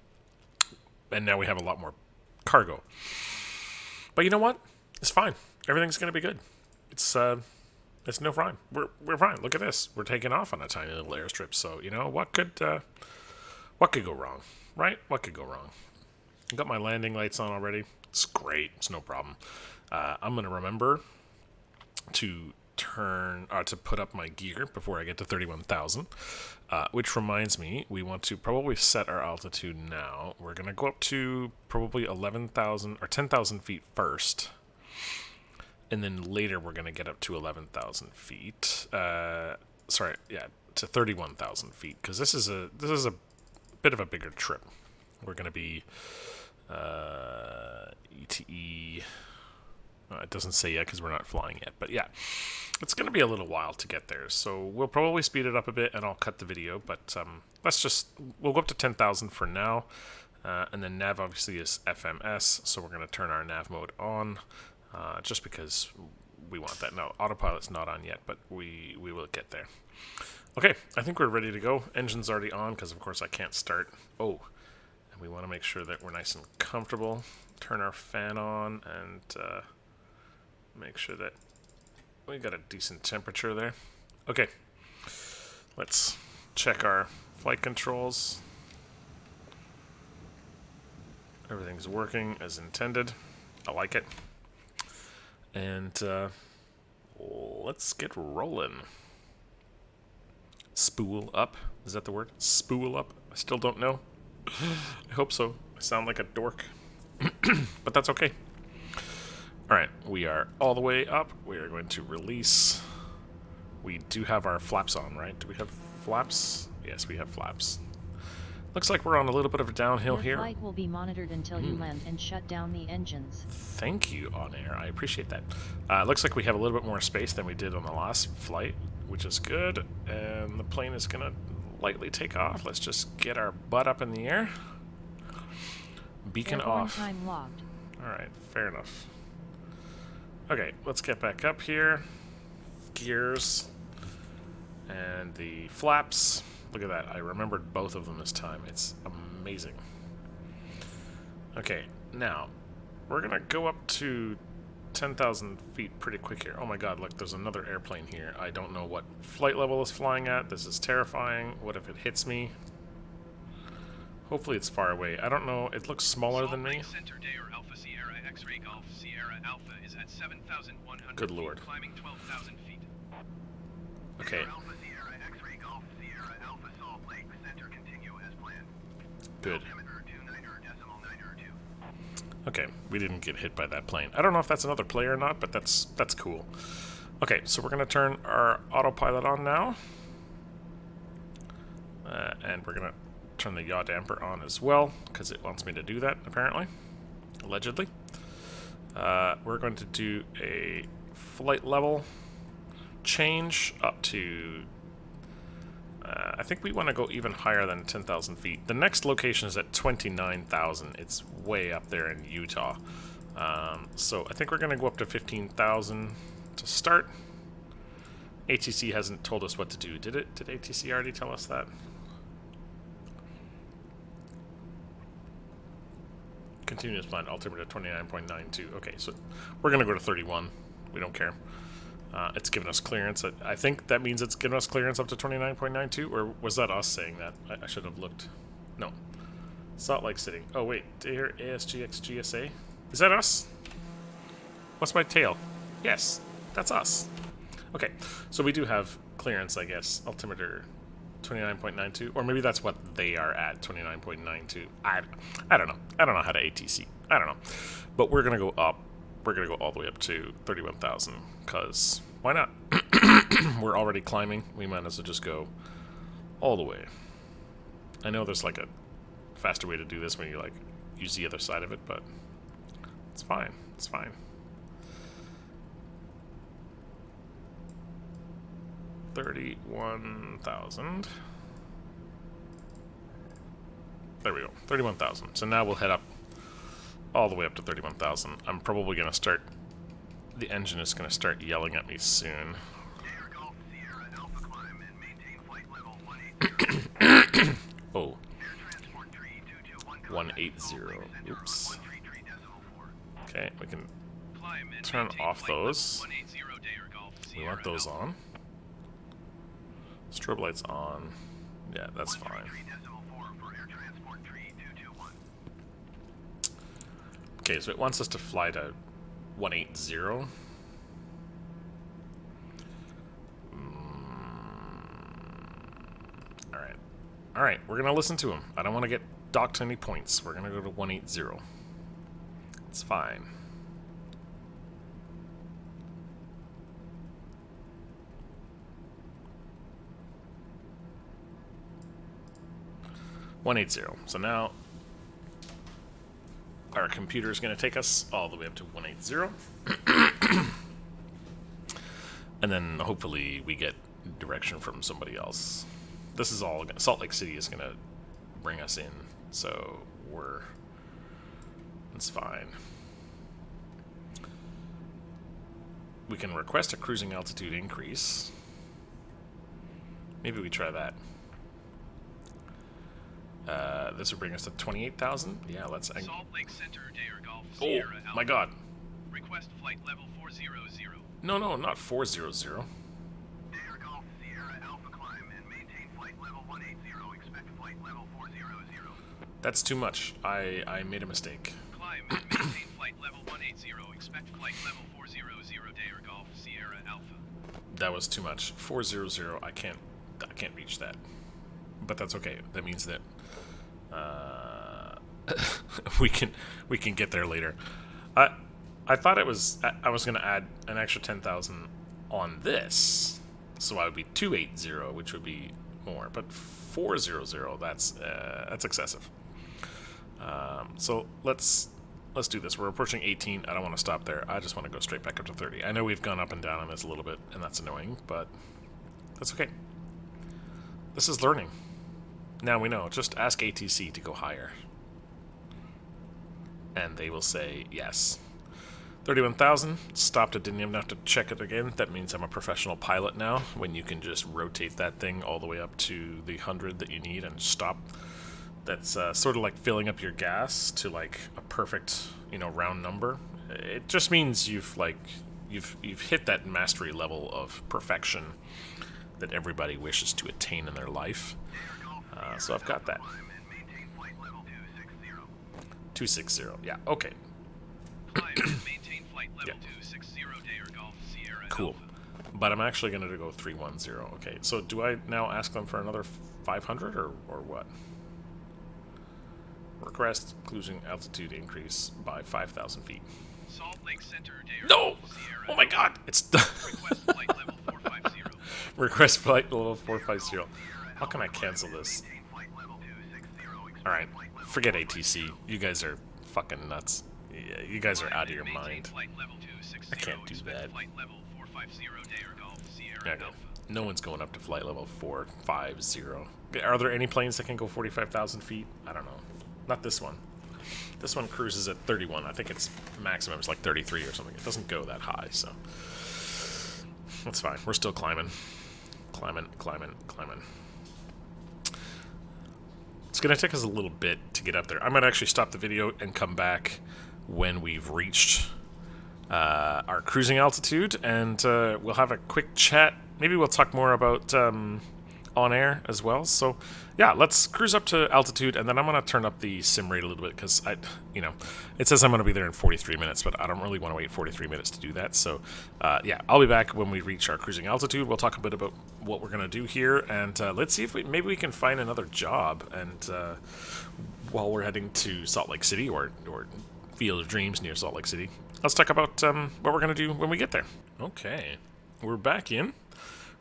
And now we have a lot more cargo. But you know what? It's fine. Everything's going to be good. It's no fine. We're fine. Look at this. We're taking off on a tiny little airstrip. So, you know, what could go wrong? Right? What could go wrong? I got my landing lights on already. It's great. It's no problem. I'm going to remember to put up my gear before I get to 31,000. Which reminds me, we want to probably set our altitude now. We're going to go up to probably 11,000 or 10,000 feet first. And then later we're going to get up to 11,000 feet. To 31,000 feet. Because this is a bit of a bigger trip. We're going to be ETE. It doesn't say yet because we're not flying yet. But yeah, it's going to be a little while to get there. So we'll probably speed it up a bit and I'll cut the video. But we'll go up to 10,000 for now. And then nav obviously is FMS. So we're going to turn our nav mode on just because we want that. Now, autopilot's not on yet, but we will get there. Okay, I think we're ready to go. Engine's already on because, of course, I can't start. Oh, and we want to make sure that we're nice and comfortable. Turn our fan on and make sure that we got a decent temperature there. Okay, let's check our flight controls. Everything's working as intended. I like it. And let's get rolling. Spool up. Is that the word? Spool up? I still don't know. I hope so. I sound like a dork. But that's okay. Alright, we are all the way up. We are going to release. We do have our flaps on, right? Do we have flaps? Yes, we have flaps. Looks like we're on a little bit of a downhill Your here. flight will be monitored until you land and shut down the engines. Thank you, OnAir. I appreciate that. Looks like we have a little bit more space than we did on the last flight, which is good. And the plane is going to lightly take off. Let's just get our butt up in the air. Beacon Airborne off. time logged. Alright, fair enough. Okay, let's get back up here. Gears. And the flaps. Look at that. I remembered both of them this time. It's amazing. Okay, now, we're going to go up to 10,000 feet pretty quick here. Oh my god, look, there's another airplane here. I don't know what flight level it's flying at. This is terrifying. What if it hits me? Hopefully it's far away. I don't know. It looks smaller than me. Center Dayer Alpha Sierra X-ray Golf Sierra Alpha is at 7,100 Good feet, lord. climbing 12,000 feet. Okay. Alpha Sierra X-ray Golf Sierra Alpha Salt Lake Center continue as planned. Good. Altimeter 29.902. Okay, we didn't get hit by that plane. I don't know if that's another player or not, but that's cool. Okay, so we're going to turn our autopilot on now. And we're going to turn the yaw damper on as well, because it wants me to do that, apparently. Allegedly. We're going to do a flight level change up to... I think we want to go even higher than 10,000 feet. The next location is at 29,000. It's way up there in Utah. So I think we're going to go up to 15,000 to start. ATC hasn't told us what to do. Did it? Did ATC already tell us that? Continuous plan, altimeter 29.92. Okay, so we're going to go to 31. We don't care. It's given us clearance. I think that means it's given us clearance up to 29.92, or was that us saying that? I should have looked. No. Salt Lake City. Oh, wait. Dayer ASGX GSA? Is that us? What's my tail? Yes, that's us. Okay, so we do have clearance, I guess. Altimeter 29.92, or maybe that's what they are at, 29.92. I don't know. I don't know how to ATC. I don't know. But we're going to go up. We're going to go all the way up to 31,000, because why not? We're already climbing. We might as well just go all the way. I know there's like a faster way to do this when you like use the other side of it, but it's fine. It's fine. 31,000. There we go, 31,000. So now we'll head up all the way up to 31,000. I'm probably going to start, the engine is going to start yelling at me soon. Oh. 180. Oops. Okay, we can turn off those. We want those on. Strobe lights on. Yeah, that's fine. Okay, so it wants us to fly to 180. Alright. Alright, we're gonna listen to him. I don't want to get docked any points. We're gonna go to 180. It's fine. So now our computer is going to take us all the way up to 180. And then hopefully we get direction from somebody else. This is all, Salt Lake City is going to bring us in, so it's fine. We can request a cruising altitude increase. Maybe we try that. This would bring us to 28,000. Yeah, let's. Salt Lake Center, Dare Golf, Oh Sierra my Alpha. God! Request flight level 400. No, not 400. Dare Golf, Sierra Alpha climb and maintain flight level 180. Expect flight level 400. That's too much. I made a mistake. Climb and maintain flight level 180. Expect flight level 400. Dare Golf, Sierra Alpha. That was too much. 400. I can't reach that. But that's okay. That means that we can get there later. I thought I was going to add an extra 10,000 on this, so I would be 280, which would be more. But 400, that's excessive. So let's do this. We're approaching 18. I don't want to stop there. I just want to go straight back up to 30. I know we've gone up and down on this a little bit, and that's annoying, but that's okay. This is learning. Now we know. Just ask ATC to go higher. And they will say yes. 31,000. Stopped it. Didn't even have to check it again. That means I'm a professional pilot now. When you can just rotate that thing all the way up to the 100 that you need and stop. That's sort of like filling up your gas to like a perfect, round number. It just means you've hit that mastery level of perfection that everybody wishes to attain in their life. So I've got that. 260. Yeah, okay. Yeah. Cool. But I'm actually going to go 310. Okay, so do I now ask them for another 500 or what? Request cruising altitude increase by 5,000 feet. Salt Lake Center, Dare No! Golf, Sierra Oh my God! It's Request flight level 450. Request flight level 450. How can I cancel this? Alright, forget ATC. You guys are fucking nuts. Yeah, you guys are out of your mind. I can't do that. Yeah, no one's going up to flight level 450. Are there any planes that can go 45,000 feet? I don't know. Not this one. This one cruises at 31. I think its maximum is like 33 or something. It doesn't go that high, so that's fine. We're still climbing. Climbing. It's going to take us a little bit to get up there. I might actually stop the video and come back when we've reached our cruising altitude, and we'll have a quick chat. Maybe we'll talk more about OnAir as well. So yeah, let's cruise up to altitude, and then I'm going to turn up the sim rate a little bit because it says I'm going to be there in 43 minutes, but I don't really want to wait 43 minutes to do that. So yeah, I'll be back when we reach our cruising altitude. We'll talk a bit about what we're going to do here, and let's see if maybe we can find another job. And while we're heading to Salt Lake City or Field of Dreams near Salt Lake City, let's talk about what we're going to do when we get there. Okay, we're back in.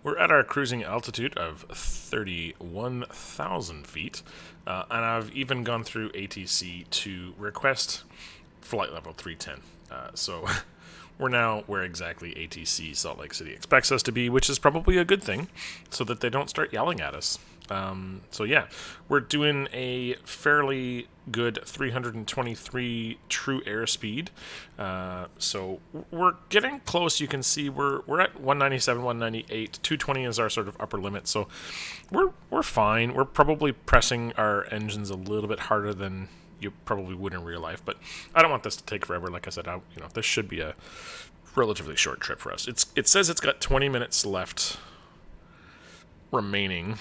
We're at our cruising altitude of 31,000 feet, and I've even gone through ATC to request flight level 310. So we're now where exactly ATC Salt Lake City expects us to be, which is probably a good thing, so that they don't start yelling at us. So yeah, we're doing a fairly good 323 true airspeed. So we're getting close. You can see we're at 197, 198. 220 is our sort of upper limit. So we're fine. We're probably pressing our engines a little bit harder than you probably would in real life, but I don't want this to take forever. Like I said, this should be a relatively short trip for us. It says it's got 20 minutes left remaining,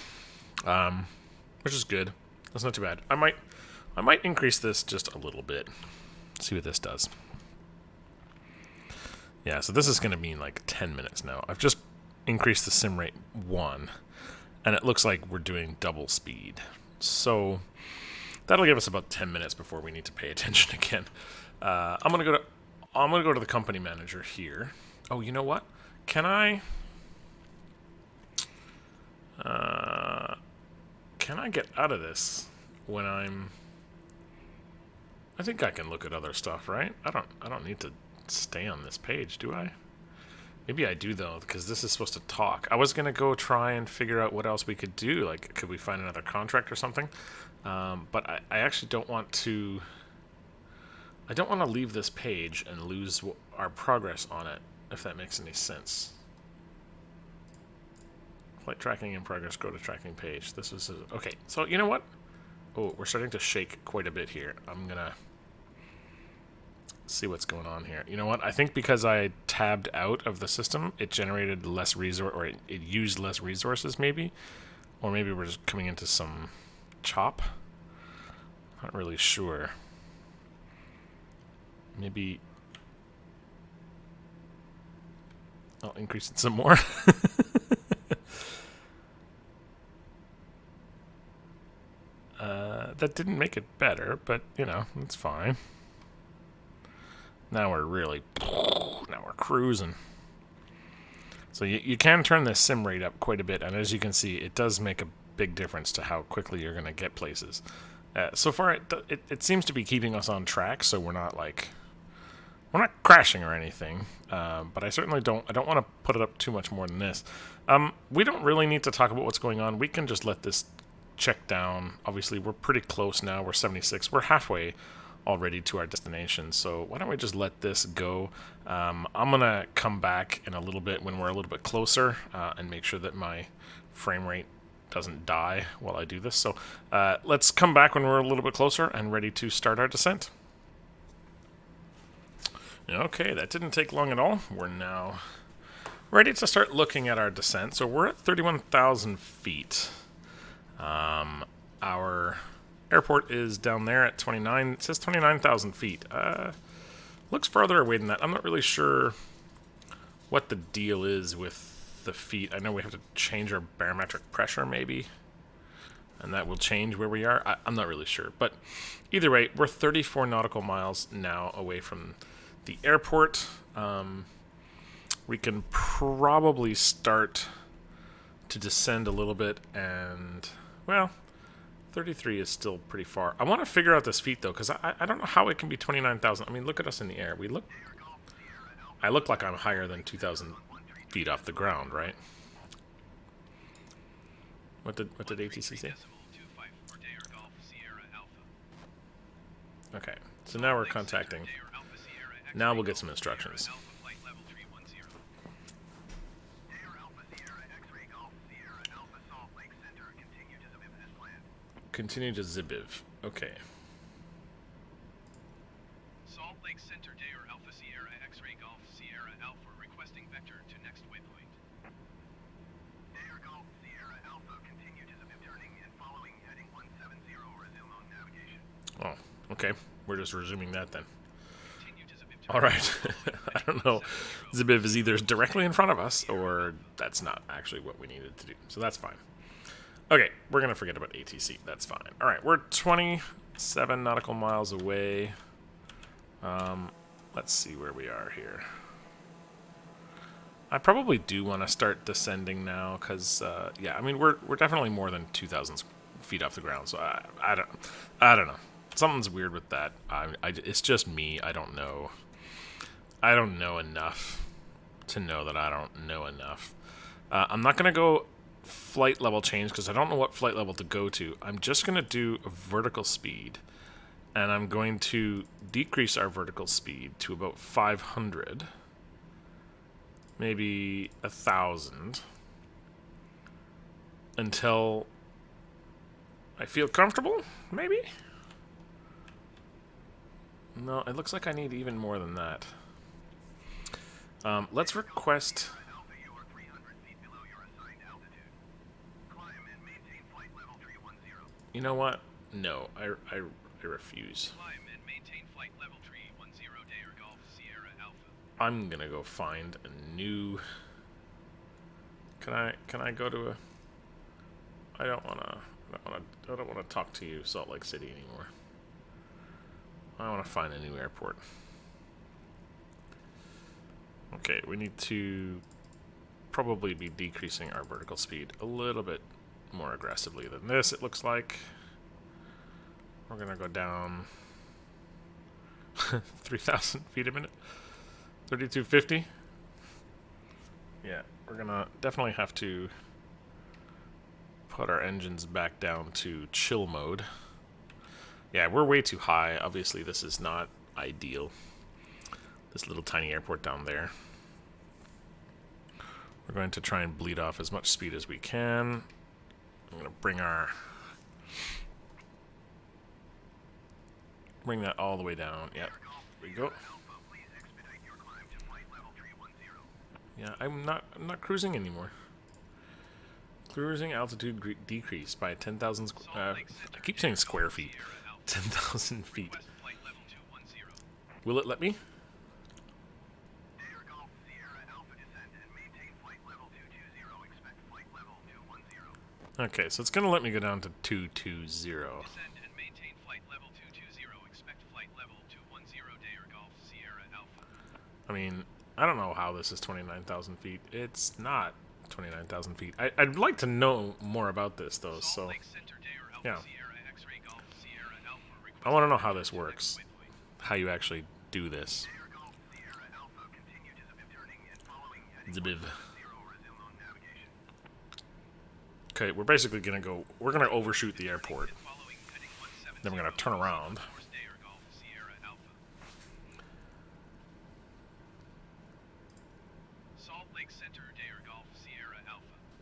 which is good. That's not too bad. I might increase this just a little bit. See what this does. Yeah, so this is going to mean like 10 minutes now. I've just increased the sim rate 1, and it looks like we're doing double speed. So that'll give us about 10 minutes before we need to pay attention again. I'm gonna go to the company manager here. Oh, you know what? Can I get out of this when I'm? I think I can look at other stuff, right? I don't need to stay on this page, do I? Maybe I do though, because this is supposed to talk. I was gonna go try and figure out what else we could do. Like, could we find another contract or something? But I actually don't want to. I don't want to leave this page and lose our progress on it, if that makes any sense. Flight tracking in progress. Go to tracking page. This is okay. So you know what? Oh, we're starting to shake quite a bit here. I'm gonna see what's going on here. You know what? I think because I tabbed out of the system, it generated less resource, or it used less resources, maybe, or maybe we're just coming into some chop. Not really sure. Maybe I'll increase it some more. That didn't make it better, but it's fine. Now we're cruising. So you can turn this sim rate up quite a bit, and as you can see, it does make a big difference to how quickly you're going to get places. So far, it seems to be keeping us on track, so we're not crashing or anything. But I certainly don't want to put it up too much more than this. We don't really need to talk about what's going on. We can just let this check down. Obviously, we're pretty close now. We're 76. We're halfway already to our destination. So why don't we just let this go? I'm gonna come back in a little bit when we're a little bit closer and make sure that my frame rate doesn't die while I do this. So let's come back when we're a little bit closer and ready to start our descent. Okay, that didn't take long at all. We're now ready to start looking at our descent. So we're at 31,000 feet. Our airport is down there at 29. It says 29,000 feet. Looks farther away than that. I'm not really sure what the deal is with the feet. I know we have to change our barometric pressure, maybe, and that will change where we are. I'm not really sure. But either way, we're 34 nautical miles now away from the airport. We can probably start to descend a little bit, and, well, 33 is still pretty far. I want to figure out this feet, though, because I don't know how it can be 29,000. I mean, look at us in the air. I look like I'm higher than 2,000 feet off the ground, right? What did ATC say? Okay, so now we're contacting. Now we'll get some instructions. Continue to Zibiv. Okay. Salt Lake Center, Dayor Alpha Sierra X-Ray Golf Sierra Alpha requesting vector to next waypoint. Dayor Golf Sierra Alpha, continue to Zibiv turning and following heading 170, resume on navigation. Oh, okay. We're just resuming that then. All right. I don't know. Zibiv is either directly in front of us, or that's not actually what we needed to do. So that's fine. Okay, we're going to forget about ATC. That's fine. All right, we're 27 nautical miles away. Let's see where we are here. I probably do want to start descending now because, yeah, I mean, we're definitely more than 2,000 feet off the ground. So I don't know. Something's weird with that. It's just me. I don't know. I don't know enough to know that I don't know enough. I'm not going to go flight level change because I don't know what flight level to go to. I'm just going to do a vertical speed. And I'm going to decrease our vertical speed to about 500. Maybe 1,000. Until I feel comfortable, maybe? No, it looks like I need even more than that. Let's request... Alpha, you are 300 feet below your assigned altitude. Climb and maintain flight level 310. You know what? No, I refuse. Climb and maintain flight level 310 Day or Golf Sierra Alpha. I'm gonna go find a new... Can I go to a... I don't wanna talk to you, Salt Lake City, anymore. I wanna find a new airport. Okay, we need to probably be decreasing our vertical speed a little bit more aggressively than this, it looks like. We're gonna go down 3,000 feet a minute. 3,250. Yeah, we're gonna definitely have to put our engines back down to chill mode. Yeah, we're way too high. Obviously, this is not ideal. This little tiny airport down there. We're going to try and bleed off as much speed as we can. I'm going to bring that all the way down. Yep, there we go. Yeah, I'm not cruising anymore. Cruising altitude decreased by 10,000. I keep saying square feet. 10,000 feet. Will it let me? Okay, so it's gonna let me go down to 220. Descend and maintain flight level 220. Expect flight level 210 Day or Golf Sierra Alpha. I mean, I don't know how this is 29,000 feet. It's not 29,000 feet. I'd like to know more about this, though, so... Yeah. I want to know how this works. How you actually do this. Zibiv. Okay, we're basically gonna go... We're gonna overshoot the airport. Then we're gonna turn around.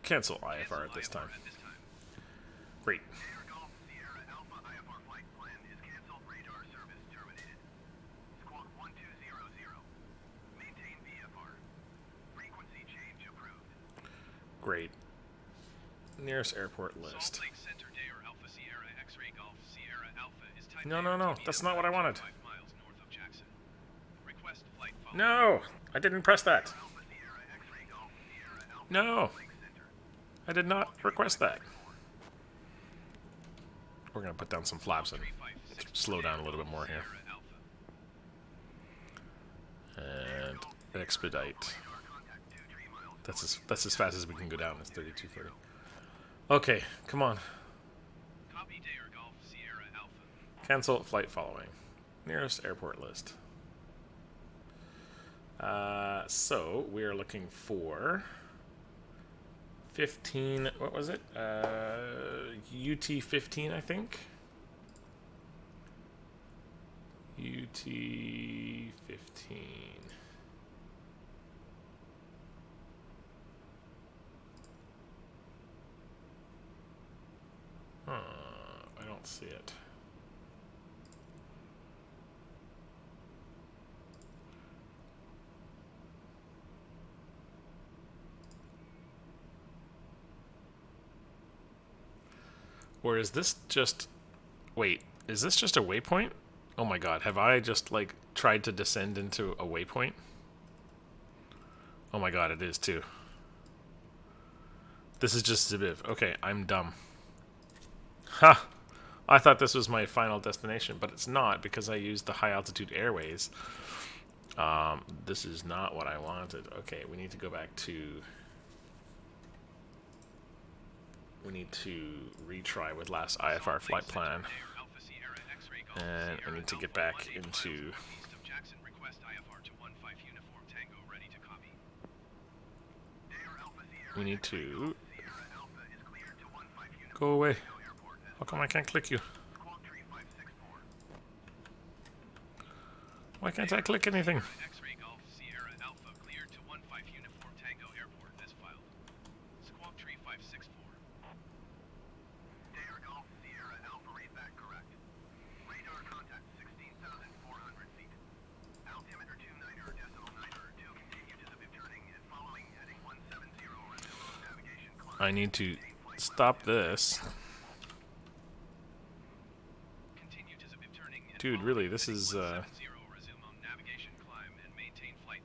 Cancel IFR at this time. Great. Great. Nearest airport list. No. That's not what I wanted. No! I didn't press that. No! I did not request that. We're going to put down some flaps and slow down a little bit more here. And expedite. That's as fast as we can go down. It's 3240. Okay, come on. Cancel flight following. Nearest airport list. So we are looking for 15. What was it? UT 15, I think. UT 15. I don't see it. Or is this just... Wait, is this just a waypoint? Oh my god, have I just, like, tried to descend into a waypoint? Oh my god, it is too. This is just Zibiv. Okay, I'm dumb. Ha! I thought this was my final destination, but it's not because I used the high-altitude airways. This is not what I wanted. Okay, we need to go back to... We need to retry with last IFR flight plan. And I need to get back into we need to go away. How come I can't click you? Why can't I click anything? X-ray Golf Sierra Alpha cleared to 15 Uniform Tango Airport as filed. Squawk 3564. Air Golf Sierra Alpha read back correct. Radar contact 16,400 feet. Altimeter 29er decimal 9er 2 continue to the bib turning and following heading 170 resume on navigation climb. I need to stop this. Continue to the bib turning and Dude, really, this is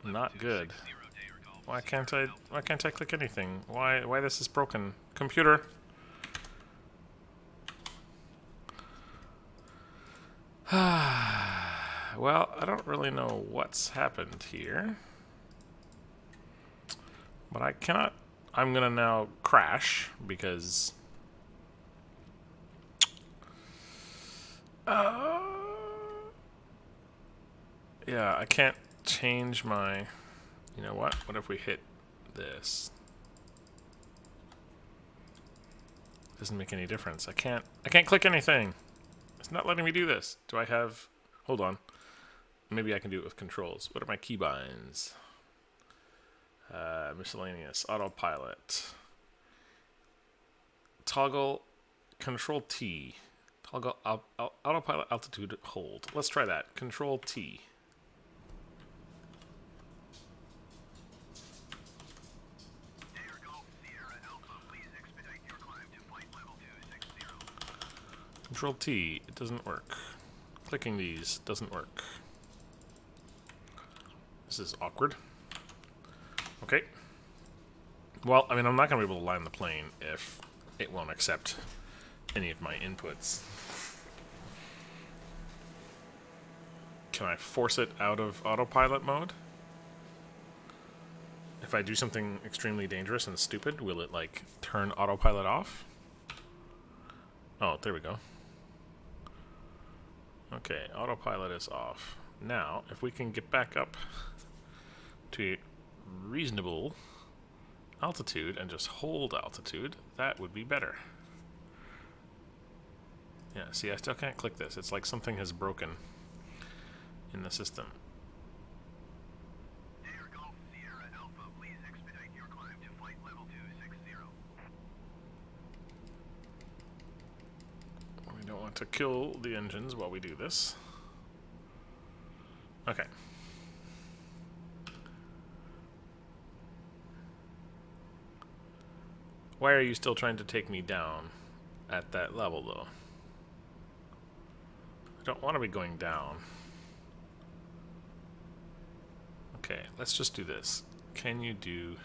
not good. Why can't I click anything? Why this is broken? Computer. Well, I don't really know what's happened here. But I cannot. I'm gonna now crash because yeah, I can't change my, you know what? What if we hit this? Doesn't make any difference. I can't click anything. It's not letting me do this. Do I have, hold on. Maybe I can do it with controls. What are my keybinds? Miscellaneous, autopilot. Toggle control T. Toggle autopilot altitude hold. Let's try that. Control T. Control T, it doesn't work. Clicking these doesn't work. This is awkward. Okay. Well, I mean, I'm not going to be able to land the plane if it won't accept any of my inputs. Can I force it out of autopilot mode? If I do something extremely dangerous and stupid, will it, like, turn autopilot off? Oh, there we go. Okay, autopilot is off. Now, if we can get back up to reasonable altitude and just hold altitude, that would be better. Yeah, see, I still can't click this. It's like something has broken in the system. Air Golf Sierra Alpha, please expedite your climb to flight level 260. We don't want to kill the engines while we do this. Okay. Why are you still trying to take me down at that level, though? I don't want to be going down. Okay, let's just do this. Can you do...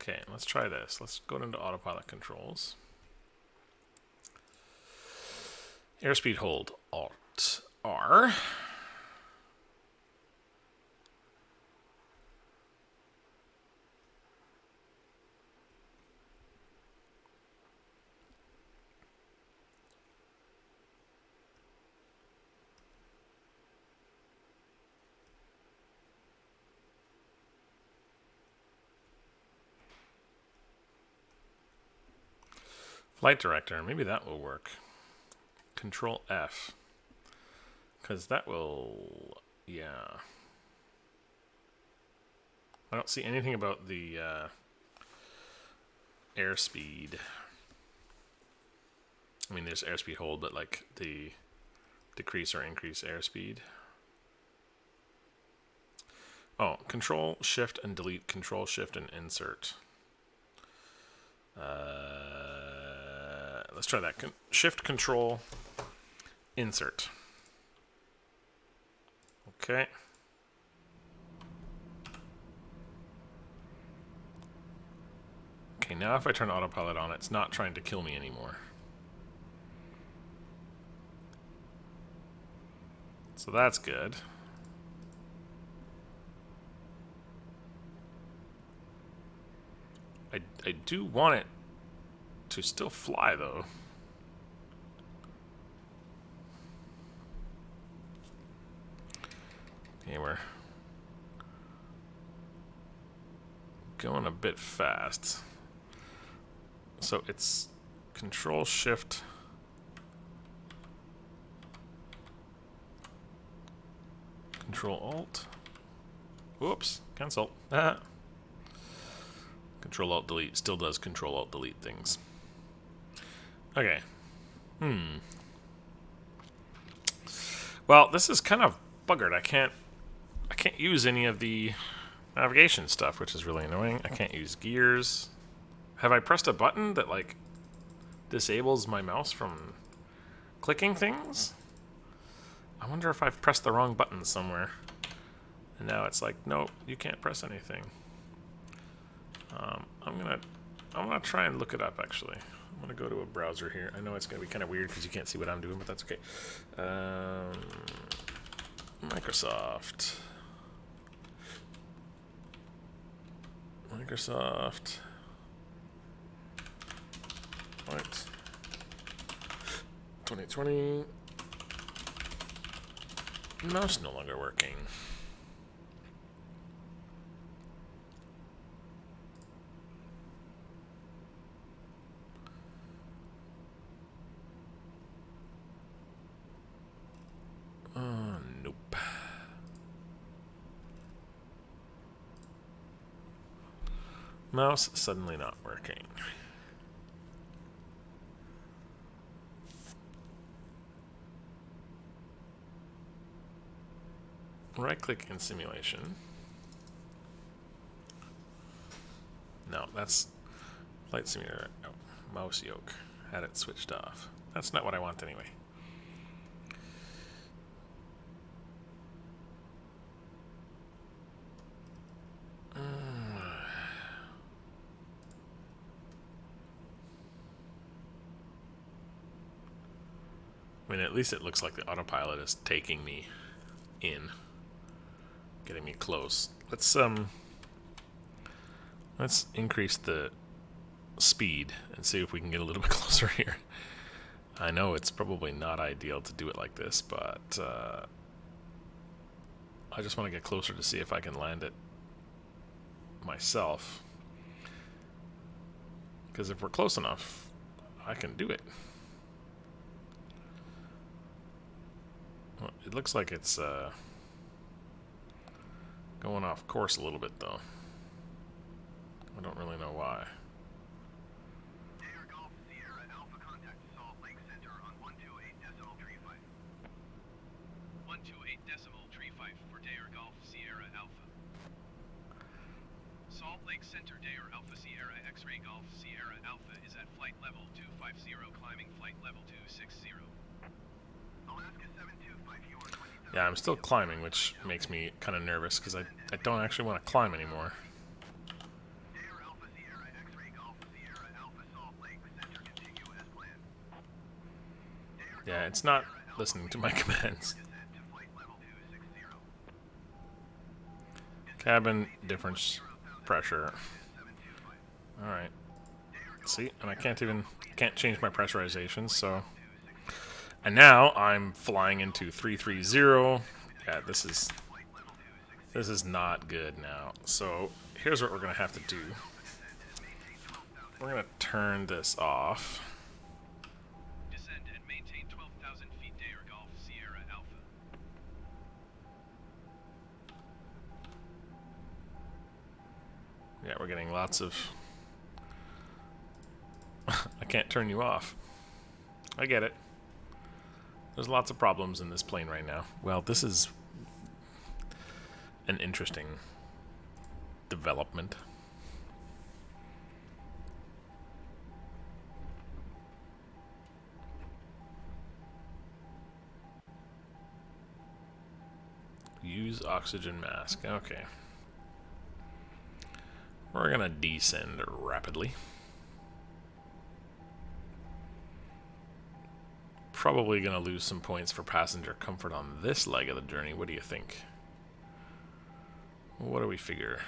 Okay, let's try this. Let's go into autopilot controls. Airspeed hold, Alt R. Flight director, maybe that will work. Control F. Because that will... yeah. I don't see anything about the airspeed. I mean, there's airspeed hold, but like the decrease or increase airspeed. Oh, Control, Shift, and delete. Control, Shift, and insert. Let's try that. Shift, Control, insert. Okay. Okay, now if I turn autopilot on, it's not trying to kill me anymore. So that's good. I do want it to still fly, though. Okay, we're going a bit fast. So it's Control Shift. Control Alt. Whoops, cancel. Ah. Control Alt Delete still does Control Alt Delete things. Okay. Well, this is kind of buggered. I can't use any of the navigation stuff, which is really annoying. I can't use gears. Have I pressed a button that like disables my mouse from clicking things? I wonder if I've pressed the wrong button somewhere. And now it's like, nope, you can't press anything. I'm gonna try and look it up actually. I'm gonna go to a browser here. I know it's gonna be kind of weird because you can't see what I'm doing, but that's okay. Microsoft. Right. 2020. Mouse no longer working. Nope. Mouse suddenly not working. Right-click in simulation. No, that's Flight Simulator. Oh, mouse yoke. Had it switched off. That's not what I want anyway. I mean, at least it looks like the autopilot is taking me in, getting me close. Let's increase the speed and see if we can get a little bit closer here. I know it's probably not ideal to do it like this, but I just want to get closer to see if I can land it myself. Because if we're close enough, I can do it. Well, it looks like it's going off course a little bit, though. I don't really know why. Air Golf Sierra Alpha contact Salt Lake Center on 128.35. 128.35 for Dayer Golf Sierra Alpha. Salt Lake Center Dayer Alpha Sierra X-Ray Golf Sierra Alpha is at flight level 250, climbing flight level 260. Alaska 725, you are 20,000. Yeah, I'm still climbing, which makes me kind of nervous because I don't actually want to climb anymore. Dayer Alpha Sierra X-Ray Golf Sierra Alpha Salt Lake Center continue as planned. Yeah, it's not listening to my commands. Descent to flight level 260. Cabin difference pressure. Alright. See, and I can't change my pressurization, so. And now I'm flying into 330. Yeah, this is not good now. So here's what we're gonna have to do. We're gonna turn this off. Descend and maintain 12,000 feet Dayer Golf Sierra Alpha. Yeah, we're getting lots of. I can't turn you off. I get it. There's lots of problems in this plane right now. Well, this is an interesting development. Use oxygen mask. Okay. We're gonna descend rapidly. Probably gonna lose some points for passenger comfort on this leg of the journey. What do you think? What do we figure?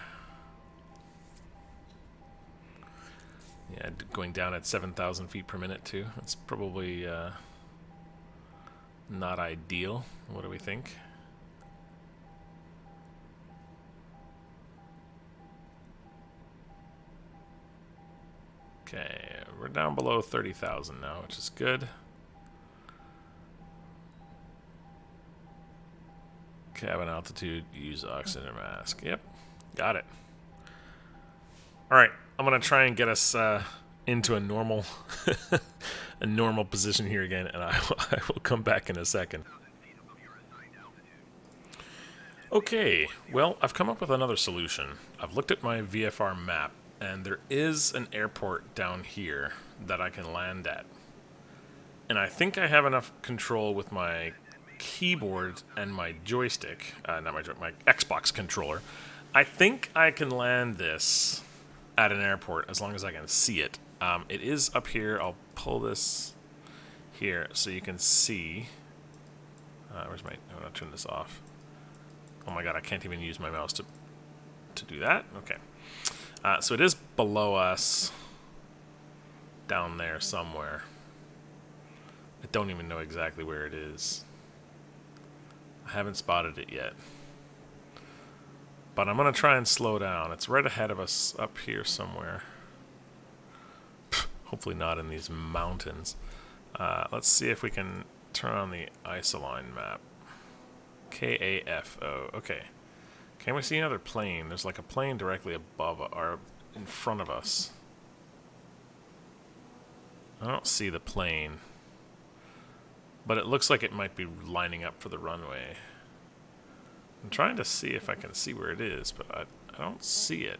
Yeah, going down at 7,000 feet per minute too. That's probably not ideal. What do we think? Okay, we're down below 30,000 now, which is good. Cabin altitude, use oxygen mask. Yep, got it. All right, I'm gonna try and get us into a normal, a normal position here again, and I will come back in a second. Okay, well, I've come up with another solution. I've looked at my VFR map, and there is an airport down here that I can land at. And I think I have enough control with my keyboard and my joystick, my Xbox controller. I think I can land this at an airport as long as I can see it. It is up here. I'll pull this here so you can see. Where's my... I'm going to turn this off. Oh my god, I can't even use my mouse to do that. Okay. So it is below us down there somewhere. I don't even know exactly where it is. I haven't spotted it yet. But I'm going to try and slow down. It's right ahead of us up here somewhere. Hopefully not in these mountains. Let's see if we can turn on the isoline map. KAFO. Okay. Can we see another plane? There's like a plane directly above or in front of us. I don't see the plane. But it looks like it might be lining up for the runway. I'm trying to see if I can see where it is, but I don't see it.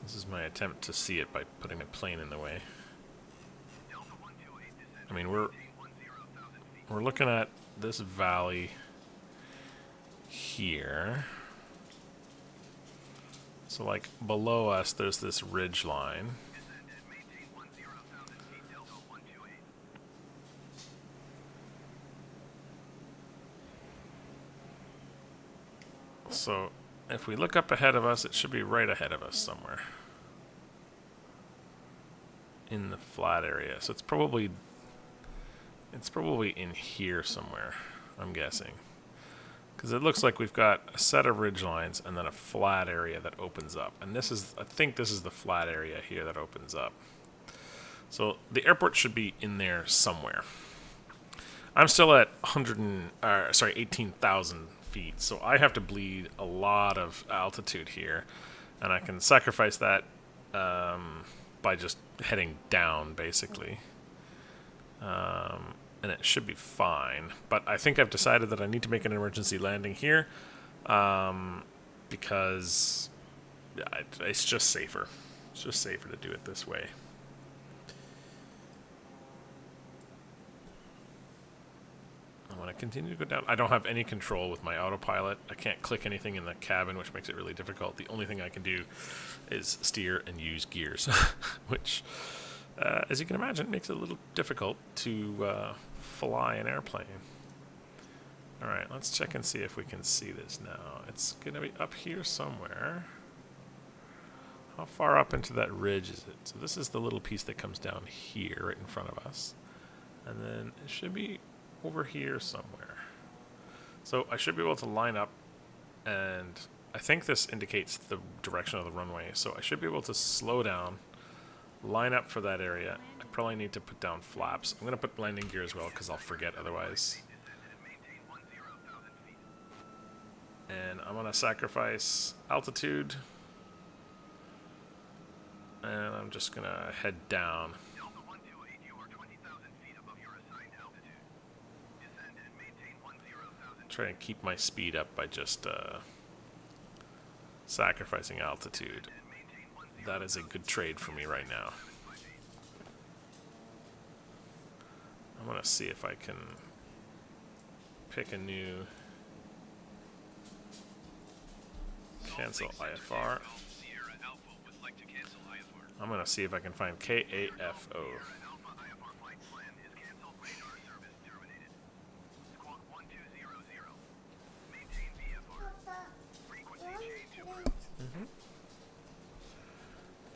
This is my attempt to see it by putting a plane in the way. I mean, we're looking at this valley here. So like below us there's this ridge line. So if we look up ahead of us, it should be right ahead of us somewhere in the flat area. So it's probably in here somewhere, I'm guessing, because it looks like we've got a set of ridge lines and then a flat area that opens up, and this is, I think this is the flat area here that opens up. So the airport should be in there somewhere. I'm still at 18,000 feet, so I have to bleed a lot of altitude here, and I can sacrifice that by just heading down, basically. And it should be fine. But I think I've decided that I need to make an emergency landing here because it's just safer. It's just safer to do it this way. I want to continue to go down. I don't have any control with my autopilot. I can't click anything in the cabin, which makes it really difficult. The only thing I can do is steer and use gears, which, as you can imagine, makes it a little difficult to fly an airplane. Alright, let's check and see if we can see this now. It's going to be up here somewhere. How far up into that ridge is it? So this is the little piece that comes down here right in front of us. And then it should be over here somewhere. So I should be able to line up, and I think this indicates the direction of the runway. So I should be able to slow down, line up for that area. I probably need to put down flaps. I'm going to put landing gear as well because I'll forget otherwise. And I'm going to sacrifice altitude. And I'm just going to head down. Try and keep my speed up by just sacrificing altitude. That is a good trade for me right now. I'm going to see if I can pick a new cancel IFR. I'm going to see if I can find KAFO.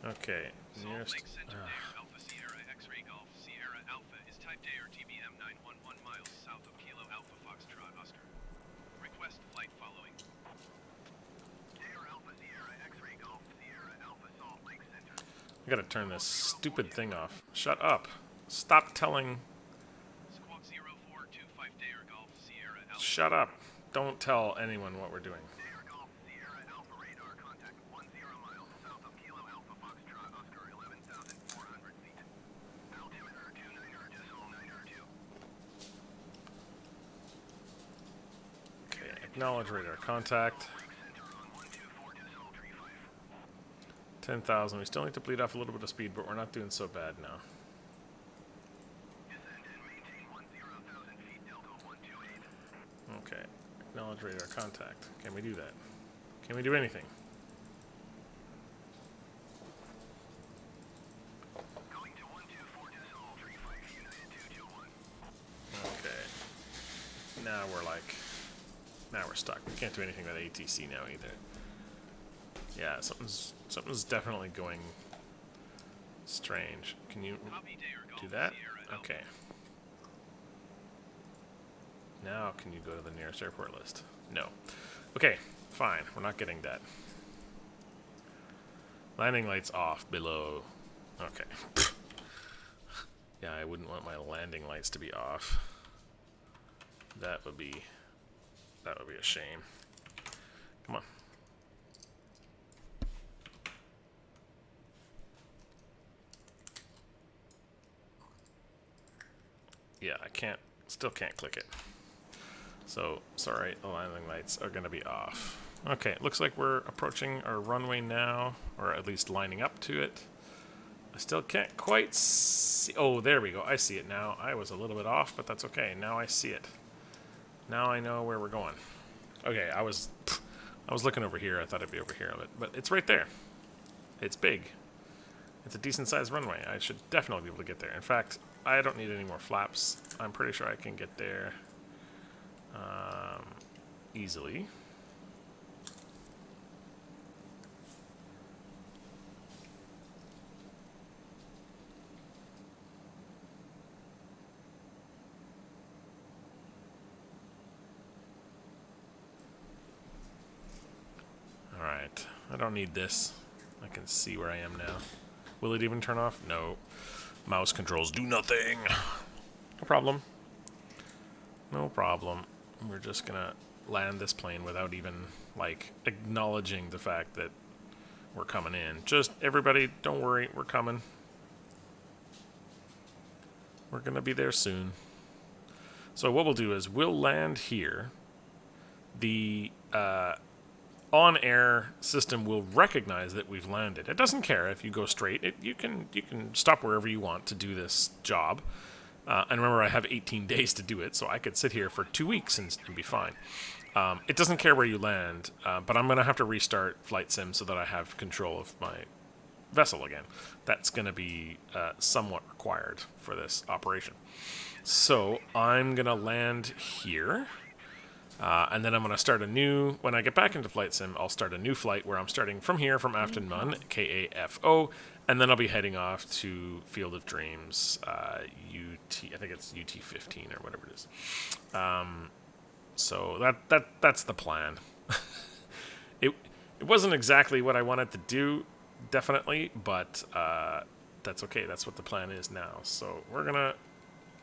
Okay, nearest. Alpha Sierra X-ray Golf Sierra Alpha is Type J or TBM 911 miles south of Kilo Alpha Foxtrot Oscar. Request flight following. J or Alpha I gotta turn this stupid thing off. Shut up. Stop telling. Squawk 0425 Dayer Golf Sierra Alpha. Shut up. Don't tell anyone what we're doing. Dayer Golf Sierra Alpha radar contact 10 miles south of Kilo Alpha Foxtrot Oscar 11,400 feet. Altimeter 29 decimal 902. Okay, acknowledge radar contact. Lake Center on 124 decimal 35. 10,000. We still need to bleed off a little bit of speed, but we're not doing so bad now. Descend and maintain 10,000 feet Delta 128. Okay, acknowledge radar contact. Can we do that? Can we do anything? Going to 124 decimal 35 United 221. Okay. Now we're like... Now we're stuck. We can't do anything with ATC now either. Yeah, something's definitely going strange. Can you Copy Dayer Golf do that? Sierra Alpha. Okay. Now can you go to the nearest airport list? No. Okay, fine. We're not getting that. Landing lights off below. Okay. Yeah, I wouldn't want my landing lights to be off. That would be a shame. Come on. Yeah, still can't click it. So, sorry, the landing lights are going to be off. Okay, looks like we're approaching our runway now, or at least lining up to it. I still can't quite see. Oh, there we go. I see it now. I was a little bit off, but that's okay. Now I see it. Now I know where we're going. Okay, I was looking over here. I thought it'd be over here, but it's right there. It's big. It's a decent-sized runway. I should definitely be able to get there. In fact, I don't need any more flaps. I'm pretty sure I can get there easily. Alright, I don't need this. I can see where I am now. Will it even turn off? No. Mouse controls do nothing. No problem. No problem. We're just gonna land this plane without even, like, acknowledging the fact that we're coming in. Just, everybody, don't worry, we're coming. We're gonna be there soon. So what we'll do is we'll land here. The OnAir system will recognize that we've landed. It doesn't care if you go straight. You can stop wherever you want to do this job. And remember, I have 18 days to do it, so I could sit here for 2 weeks and be fine. It doesn't care where you land, but I'm going to have to restart Flight Sim so that I have control of my vessel again. That's going to be somewhat required for this operation. So I'm going to land here. And then I'm going to start a new, when I get back into Flight Sim, I'll start a new flight where I'm starting from here, from Afton Mun, KAFO, and then I'll be heading off to Field of Dreams, UT, I think it's UT15 or whatever it is. So that's the plan. It wasn't exactly what I wanted to do, definitely, but that's okay. That's what the plan is now. So we're going to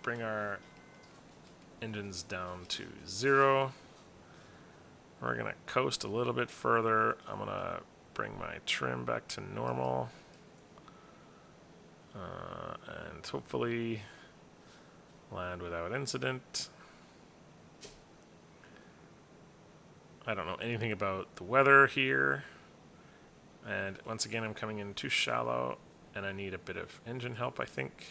bring our engines down to 0. We're going to coast a little bit further. I'm going to bring my trim back to normal. And hopefully land without incident. I don't know anything about the weather here. And once again, I'm coming in too shallow, and I need a bit of engine help, I think.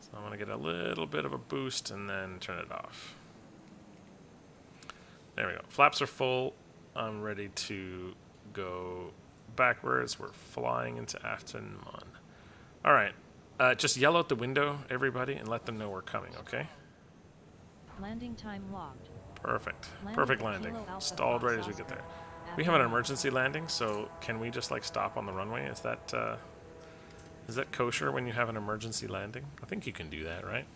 So I'm going to get a little bit of a boost and then turn it off. There we go. Flaps are full. I'm ready to go backwards. We're flying into Afton Mun. All right. Just yell out the window, everybody, and let them know we're coming, okay? Landing time logged. Perfect. Landing Perfect at landing. Kilo Alpha Stalled right as we Oscar. get there. We have an emergency landing, so can we just, like, stop on the runway? Is that kosher when you have an emergency landing? I think you can do that, right?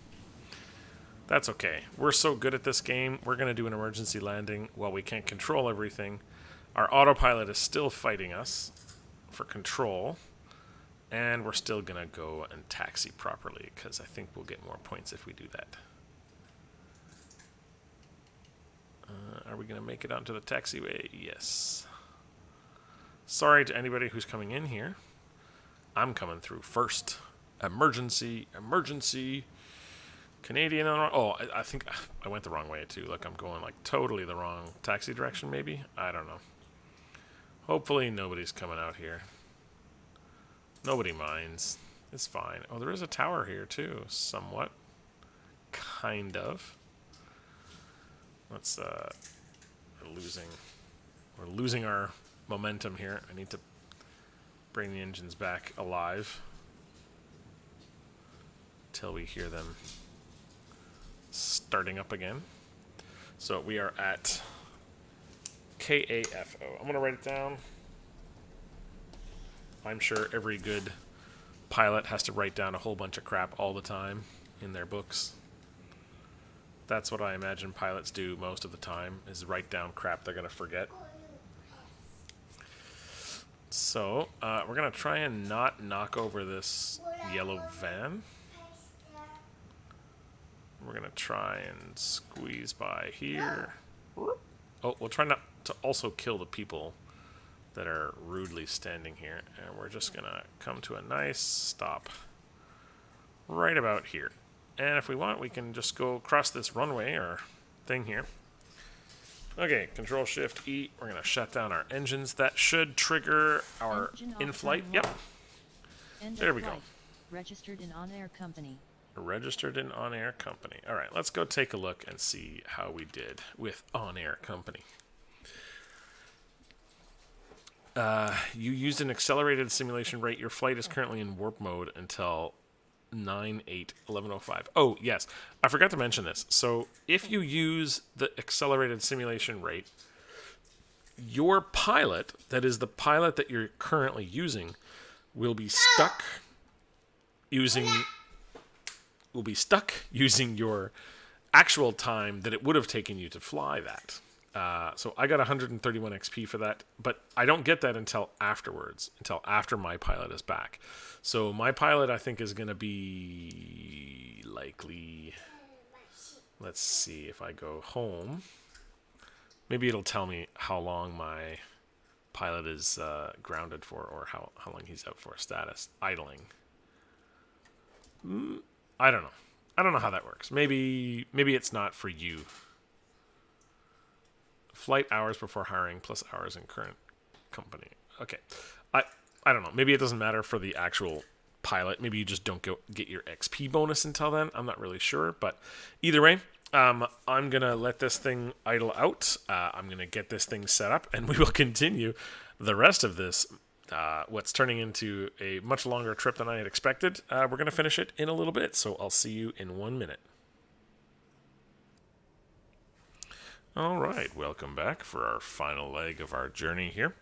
That's okay. We're so good at this game, we're going to do an emergency landing while we can't control everything. Our autopilot is still fighting us for control. And we're still going to go and taxi properly, because I think we'll get more points if we do that. Are we going to make it onto the taxiway? Yes. Sorry to anybody who's coming in here. I'm coming through first. Emergency, emergency. Canadian on... Oh, I think I went the wrong way too. Look, I'm going like totally the wrong taxi direction maybe. I don't know. Hopefully nobody's coming out here. Nobody minds. It's fine. Oh, there is a tower here too, somewhat. Kind of. Let's we're losing our momentum here. I need to bring the engines back alive till we hear them starting up again. So we are at KAFO. I'm going to write it down. I'm sure every good pilot has to write down a whole bunch of crap all the time in their books. That's what I imagine pilots do most of the time, is write down crap they're going to forget. So, we're going to try and not knock over this yellow van. We're going to try and squeeze by here. Oh, we'll try not to also kill the people that are rudely standing here. And we're just going to come to a nice stop right about here. And if we want, we can just go across this runway or thing here. Okay, Control-Shift-E. We're going to shut down our engines. That should trigger our in-flight. Yep. There we go. Registered in OnAir Company. Registered in OnAir Company. All right, let's go take a look and see how we did with OnAir Company. You used an accelerated simulation rate. Your flight is currently in warp mode until 9/8/11:05. Oh, yes. I forgot to mention this. So if you use the accelerated simulation rate, your pilot, that is the pilot that you're currently using, will be stuck using your actual time that it would have taken you to fly that. So I got 131 XP for that, but I don't get that until afterwards, until after my pilot is back. So my pilot, I think, is going to be likely... Let's see if I go home. Maybe it'll tell me how long my pilot is grounded for, or how long he's out for status. Idling. I don't know. I don't know how that works. Maybe it's not for you. Flight hours before hiring plus hours in current company. Okay. I don't know. Maybe it doesn't matter for the actual pilot. Maybe you just don't get your XP bonus until then. I'm not really sure. But either way, I'm going to let this thing idle out. I'm going to get this thing set up, and we will continue the rest of this, what's turning into a much longer trip than I had expected. We're going to finish it in a little bit, so I'll see you in 1 minute. All right, welcome back for our final leg of our journey here.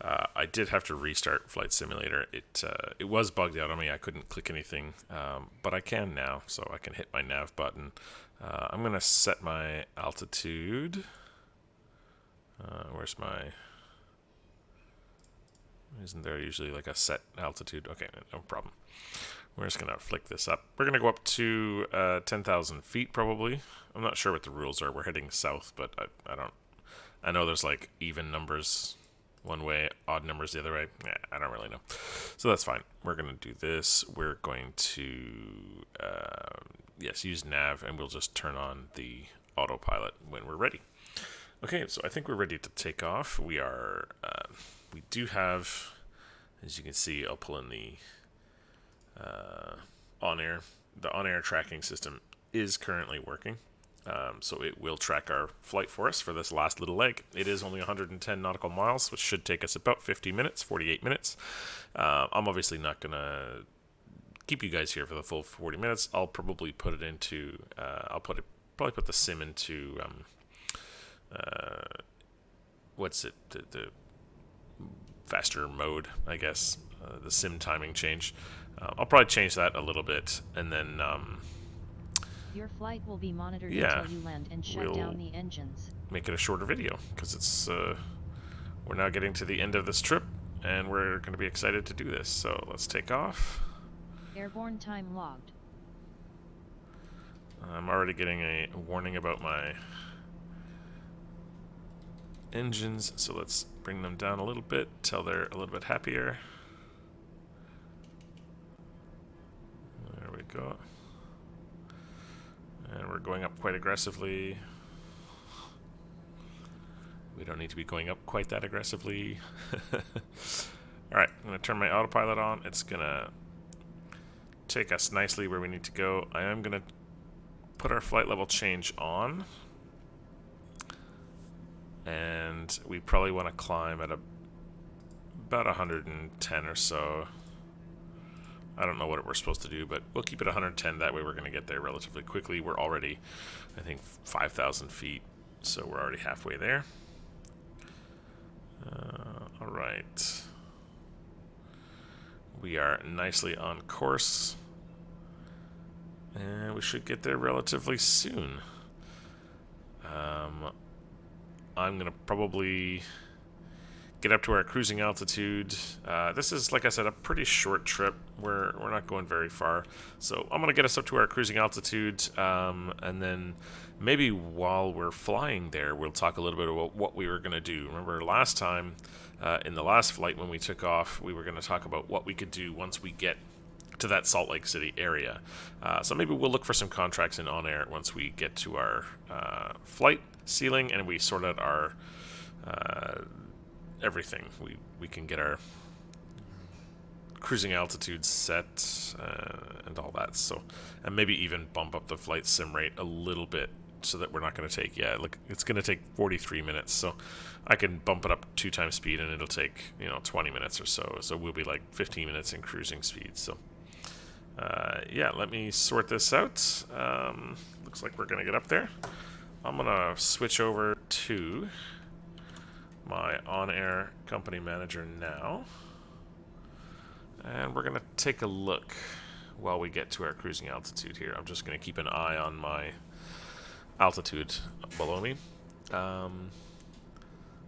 I did have to restart Flight Simulator. It was bugged out on me. I couldn't click anything, but I can now, so I can hit my nav button. I'm going to set my altitude. Where's my... Isn't there usually like a set altitude? Okay, no problem. We're just going to flick this up. We're going to go up to 10,000 feet probably. I'm not sure what the rules are. We're heading south, but I know there's like even numbers one way, odd numbers the other way. I don't really know. So that's fine. We're going to do this. We're going to, use nav, and we'll just turn on the autopilot when we're ready. Okay, so I think we're ready to take off. We do have, as you can see, I'll pull in the OnAir. The OnAir tracking system is currently working. So it will track our flight for us for this last little leg. It is only 110 nautical miles, which should take us about 50 minutes, 48 minutes. I'm obviously not going to keep you guys here for the full 40 minutes. I'll probably put it into, probably put the sim into, the faster mode, I guess, the sim timing change. I'll probably change that a little bit, and then your flight will be monitored until you land and shut down the engines. Make it a shorter video, because it's we're now getting to the end of this trip, and we're going to be excited to do this. So let's take off. Airborne time logged. I'm already getting a warning about my engines, so let's bring them down a little bit till they're a little bit happier. There we go. And we're going up quite aggressively. We don't need to be going up quite that aggressively. Alright, I'm going to turn my autopilot on. It's going to take us nicely where we need to go. I am going to put our flight level change on. And we probably want to climb at about 110 or so. I don't know what we're supposed to do, but we'll keep it 110. That way we're going to get there relatively quickly. We're already, I think, 5,000 feet, so we're already halfway there. All right. We are nicely on course, and we should get there relatively soon. I'm going to probably get up to our cruising altitude. This is, like I said, a pretty short trip. We're not going very far. So I'm going to get us up to our cruising altitude, and then maybe while we're flying there, we'll talk a little bit about what we were going to do. Remember last time, in the last flight when we took off, we were going to talk about what we could do once we get to that Salt Lake City area. So maybe we'll look for some contracts in OnAir once we get to our flight ceiling and we sort out our everything. We can get our cruising altitude set and all that. So, and maybe even bump up the flight sim rate a little bit so that we're not going to take, look, it's going to take 43 minutes. So I can bump it up 2 times speed and it'll take, 20 minutes or so. So we'll be like 15 minutes in cruising speed. So let me sort this out. Looks like we're going to get up there. I'm going to switch over to my OnAir Company manager now. And we're going to take a look while we get to our cruising altitude here. I'm just going to keep an eye on my altitude below me.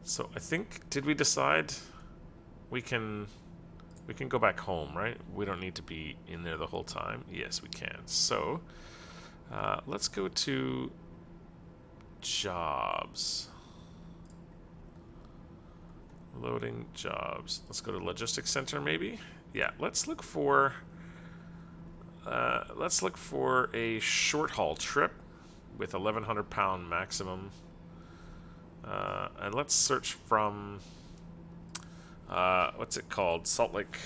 So I think, did we decide we can go back home, right? We don't need to be in there the whole time. Yes, we can. So let's go to jobs. Loading jobs. Let's go to logistics center maybe. Yeah, let's look for a short haul trip with 1,100 pound maximum. And let's search from what's it called? Salt Lake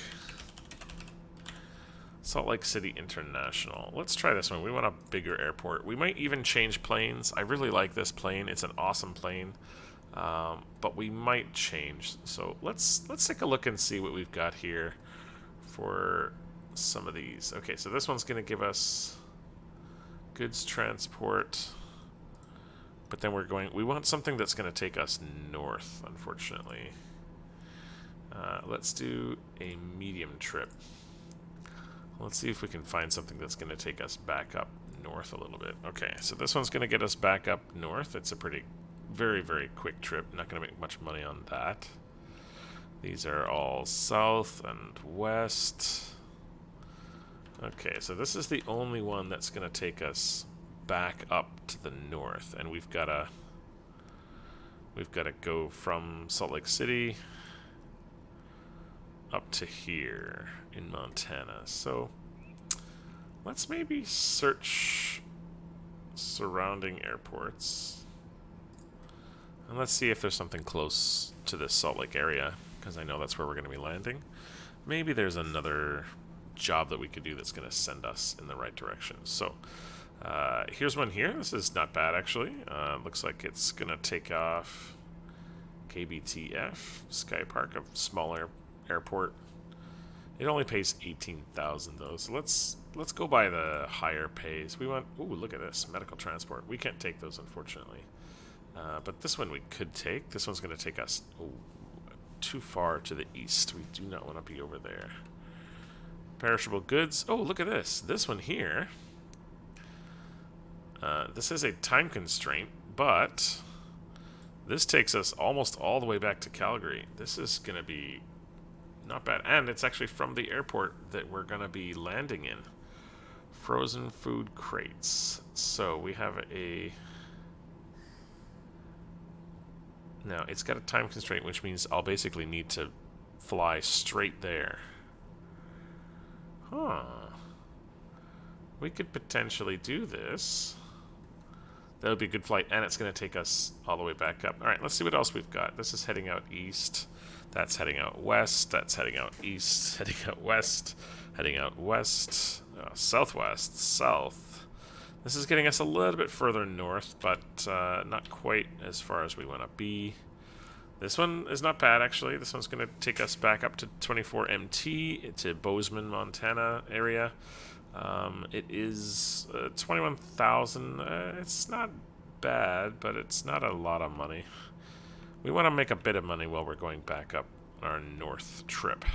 City International. Let's try this one. We want a bigger airport. We might even change planes. I really like this plane. It's an awesome plane. But we might change. So let's take a look and see what we've got here for some of these. Okay, so this one's going to give us goods transport. But then we want something that's going to take us north, unfortunately. Let's do a medium trip. Let's see if we can find something that's going to take us back up north a little bit. Okay, so this one's going to get us back up north. It's a very, very quick trip. Not going to make much money on that. These are all south and west. Okay, so this is the only one that's going to take us back up to the north, and we've got to go from Salt Lake City up to here in Montana. So let's maybe search surrounding airports, and let's see if there's something close to this Salt Lake area, because I know that's where we're going to be landing. Maybe there's another job that we could do that's going to send us in the right direction. So here's one here. This is not bad, actually. Looks like it's going to take off KBTF, Sky Park, a smaller airport. It only pays 18,000 though, so let's go by the higher pays. We want, ooh, look at this, medical transport. We can't take those, unfortunately. But this one we could take. This one's going to take us too far to the east. We do not want to be over there. Perishable goods. Oh, look at this. This one here. This is a time constraint, but this takes us almost all the way back to Calgary. This is going to be Not bad. And it's actually from the airport that we're going to be landing in. Frozen food crates. So we have a... Now, it's got a time constraint, which means I'll basically need to fly straight there. Huh. We could potentially do this. That would be a good flight, and it's going to take us all the way back up. All right, let's see what else we've got. This is heading out east. That's heading out west. That's heading out east. Heading out west. Heading out west. Southwest. South. This is getting us a little bit further north, but not quite as far as we want to be. This one is not bad, actually. This one's going to take us back up to 24 MT, to Bozeman, Montana area. It is 21,000. It's not bad, but it's not a lot of money. We want to make a bit of money while we're going back up our north trip.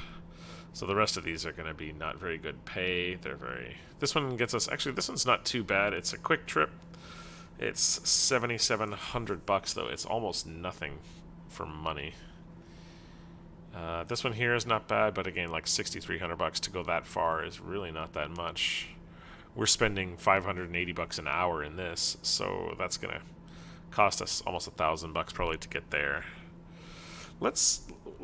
So the rest of these are going to be not very good pay. They're very... This one gets us... Actually, this one's not too bad. It's a quick trip. It's $7,700 though. It's almost nothing for money. This one here is not bad, but again, like $6,300 to go that far is really not that much. We're spending $580 an hour in this, so that's gonna cost us almost $1,000 probably to get there. We're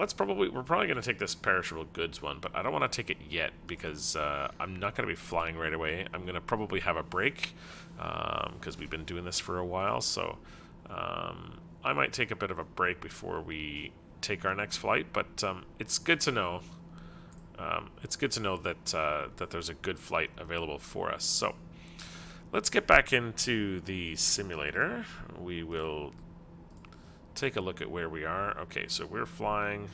probably gonna take this perishable goods one, but I don't want to take it yet because I'm not gonna be flying right away. I'm gonna probably have a break because we've been doing this for a while, so I might take a bit of a break before we take our next flight. But it's good to know. It's good to know that that there's a good flight available for us. So let's get back into the simulator. We will take a look at where we are. Okay, so we're flying.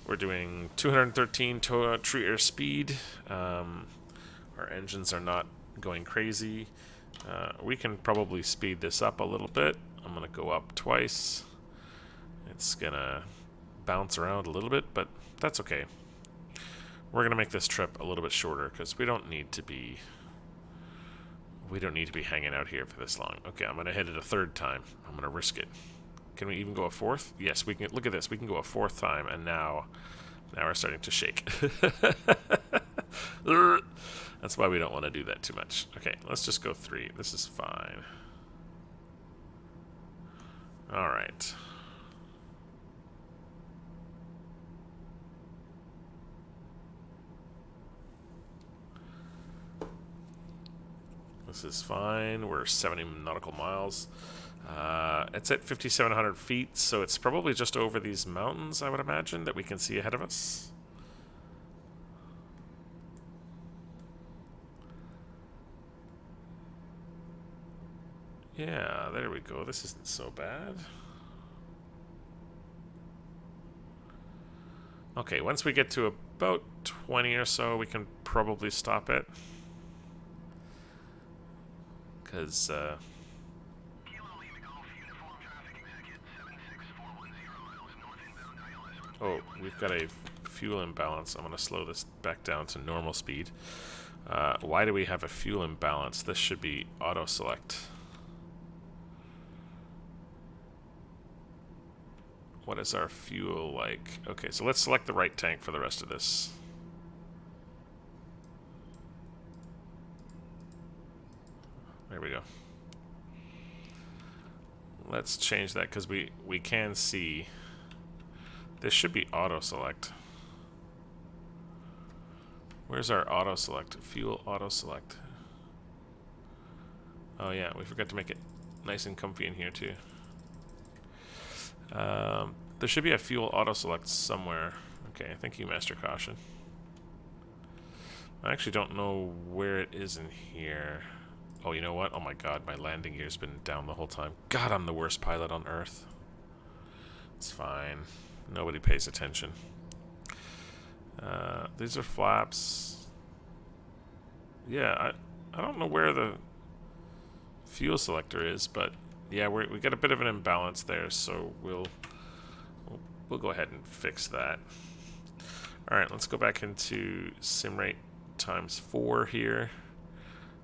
We're doing 213 true air speed. Our engines are not going crazy. We can probably speed this up a little bit. I'm gonna go up twice. It's gonna bounce around a little bit, but that's okay. We're gonna make this trip a little bit shorter because we don't need to be hanging out here for this long. Okay, I'm gonna hit it a third time. I'm gonna risk it. Can we even go a fourth? Yes, we can. Look at this. We can go a fourth time, and now we're starting to shake. That's why we don't want to do that too much. Okay, let's just go 3. This is fine. All right. This is fine. We're 70 nautical miles. It's at 5,700 feet, so it's probably just over these mountains, I would imagine, that we can see ahead of us. Yeah, there we go. This isn't so bad. Okay, once we get to about 20 or so, we can probably stop it. Because, oh, we've got a fuel imbalance. I'm going to slow this back down to normal speed. Why do we have a fuel imbalance? This should be auto select. What is our fuel like? Okay, so let's select the right tank for the rest of this. There we go. Let's change that because we can see this should be auto select. Where's our auto select? Fuel auto select. Oh yeah, we forgot to make it nice and comfy in here too. There should be a fuel auto select somewhere. Okay, thank you, Master Caution. I actually don't know where it is in here. Oh, you know what? Oh my god, my landing gear's been down the whole time. God, I'm the worst pilot on Earth. It's fine. Nobody pays attention. These are flaps. Yeah, I don't know where the fuel selector is, but yeah, we got a bit of an imbalance there, so we'll go ahead and fix that. All right, let's go back into sim rate times 4 here.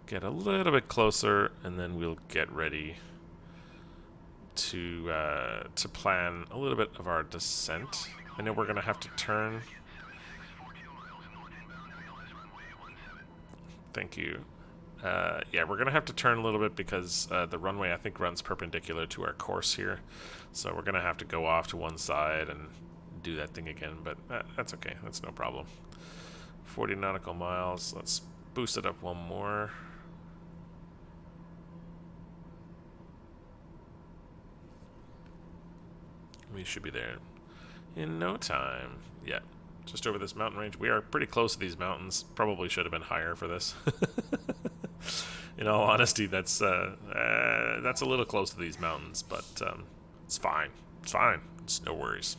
Get a little bit closer, and then we'll get ready to plan a little bit of our descent. I know we're gonna have to turn Thank you. Yeah, we're going to have to turn a little bit because the runway, I think, runs perpendicular to our course here. So we're going to have to go off to one side and do that thing again, but that's okay. That's no problem. 40 nautical miles. Let's boost it up one more. We should be there in no time. Yeah, just over this mountain range. We are pretty close to these mountains. Probably should have been higher for this. In all honesty, that's a little close to these mountains, but it's fine. It's fine. It's no worries.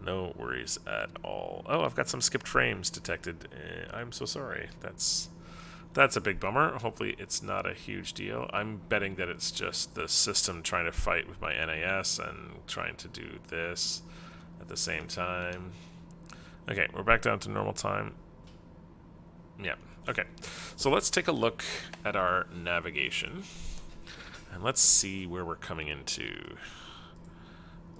No worries at all. Oh, I've got some skipped frames detected. I'm so sorry. That's a big bummer. Hopefully it's not a huge deal. I'm betting that it's just the system trying to fight with my NAS and trying to do this at the same time. Okay, we're back down to normal time. Yeah, okay. So let's take a look at our navigation. And let's see where we're coming into.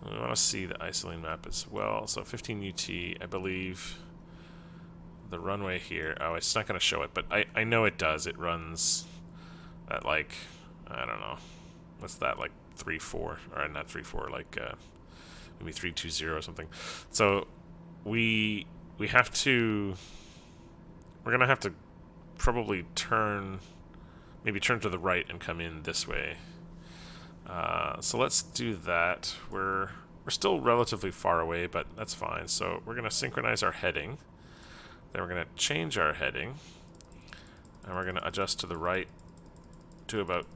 We want to see the isoline map as well. So 15 UT, I believe the runway here. Oh, it's not going to show it, but I know it does. It runs at like, I don't know. What's that, like 3.4? Or not 3.4, like maybe 3.20 or something. So we're going to have to probably maybe turn to the right and come in this way. So let's do that. We're still relatively far away, but that's fine. So we're going to synchronize our heading. Then we're going to change our heading. And we're going to adjust to the right to about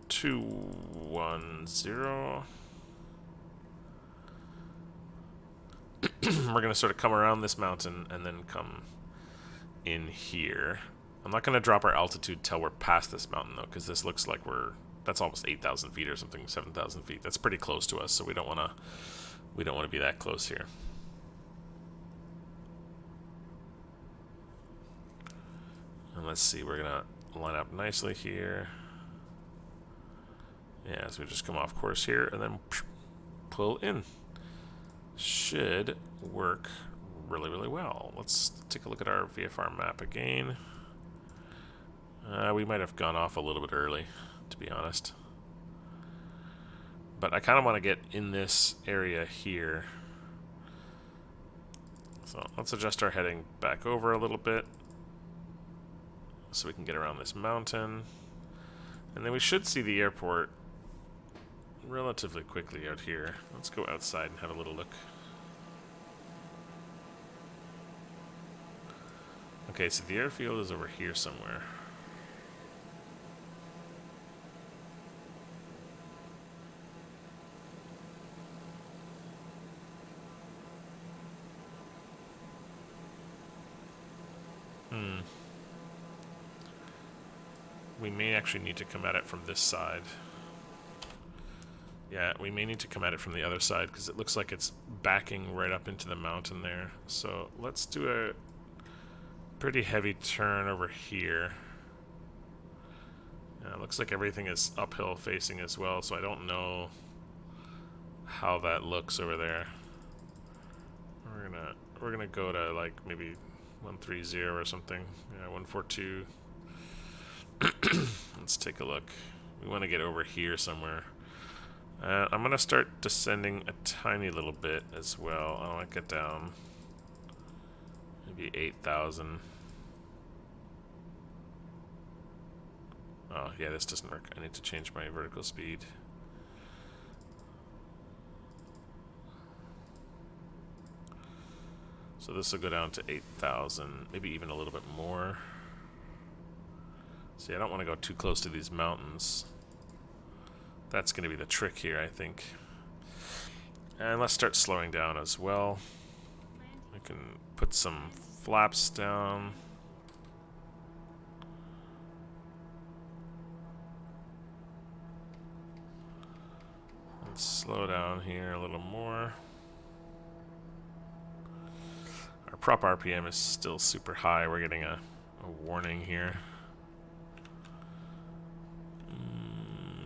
210. We're going to sort of come around this mountain and then come in here. I'm not going to drop our altitude till we're past this mountain, though, because this looks like that's almost 8,000 feet or something, 7,000 feet. That's pretty close to us, so we don't want to be that close here. And let's see, we're going to line up nicely here. Yeah, so we just come off course here and then pull in. Should work really, really well. Let's take a look at our VFR map again. We might have gone off a little bit early, to be honest. But I kind of want to get in this area here. So let's adjust our heading back over a little bit so we can get around this mountain. And then we should see the airport relatively quickly out here. Let's go outside and have a little look. Okay, so the airfield is over here somewhere. We may actually need to come at it from this side. Yeah, we may need to come at it from the other side because it looks like it's backing right up into the mountain there. So let's do a pretty heavy turn over here. It looks like everything is uphill facing as well, so I don't know how that looks over there. We're gonna go to like maybe 130 or something. Yeah, 142. Let's take a look. We want to get over here somewhere. I'm going to start descending a tiny little bit as well. I want to get down maybe 8,000. Oh, yeah, this doesn't work. I need to change my vertical speed. So this will go down to 8,000, maybe even a little bit more. See, I don't want to go too close to these mountains. That's going to be the trick here, I think. And let's start slowing down as well. We can put some flaps down. Let's slow down here a little more. Our prop RPM is still super high. We're getting a warning here.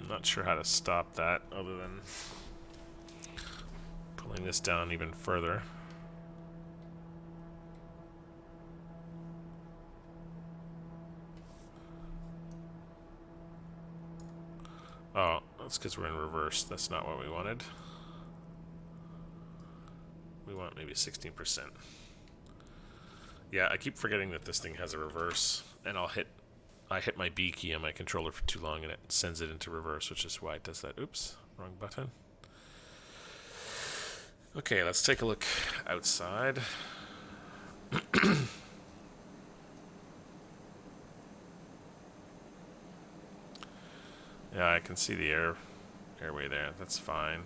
Not sure how to stop that other than pulling this down even further. Oh, that's because we're in reverse. That's not what we wanted. We want maybe 16%. Yeah, I keep forgetting that this thing has a reverse, and I hit my B key on my controller for too long, and it sends it into reverse, which is why it does that. Oops, wrong button. Okay, let's take a look outside. Yeah, I can see the airway there. That's fine.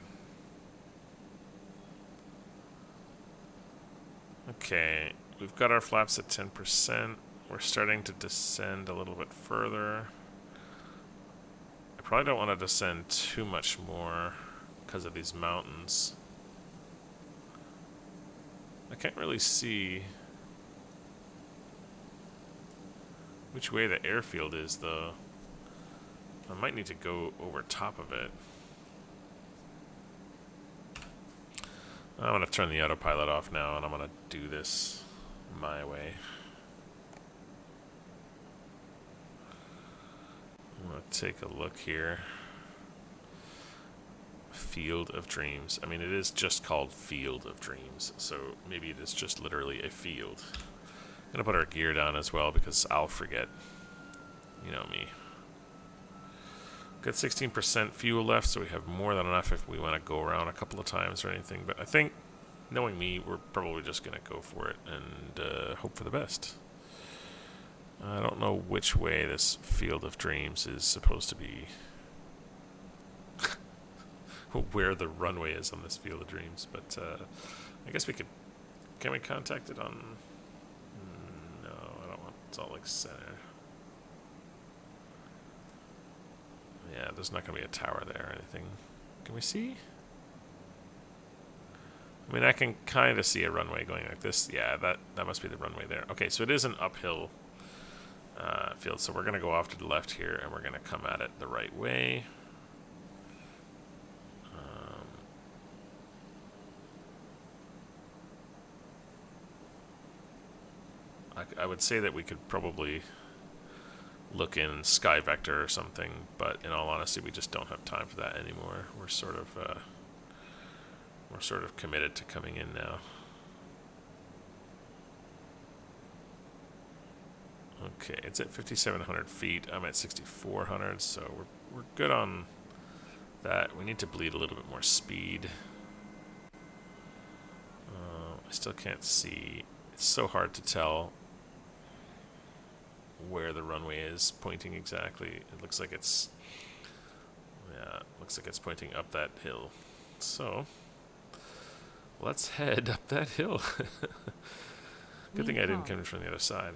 Okay, we've got our flaps at 10%. We're starting to descend a little bit further. I probably don't want to descend too much more because of these mountains. I can't really see which way the airfield is, though. I might need to go over top of it. I'm going to turn the autopilot off now, and I'm going to do this my way. I'm going to take a look here. Field of Dreams. I mean, it is just called Field of Dreams, so maybe it is just literally a field. I'm going to put our gear down as well, because I'll forget. You know me. Got 16% fuel left, so we have more than enough if we want to go around a couple of times or anything. But I think, knowing me, we're probably just going to go for it and hope for the best. I don't know which way this Field of Dreams is supposed to be. Where the runway is on this Field of Dreams. But I guess we could... Can we contact it on... No, I don't want Salt Lake Center. Yeah, there's not going to be a tower there or anything. Can we see? I mean, I can kind of see a runway going like this. Yeah, that must be the runway there. Okay, so it is an uphill field. So we're going to go off to the left here, and we're going to come at it the right way. I would say that we could probably look in Sky Vector or something, but in all honesty, we just don't have time for that anymore. We're sort of committed to coming in now. Okay, it's at 5,700 feet. I'm at 6,400, so we're good on that. We need to bleed a little bit more speed. I still can't see. It's so hard to tell where the runway is pointing exactly. It looks like it's pointing up that hill. So let's head up that hill. Good thing I didn't come in from the other side.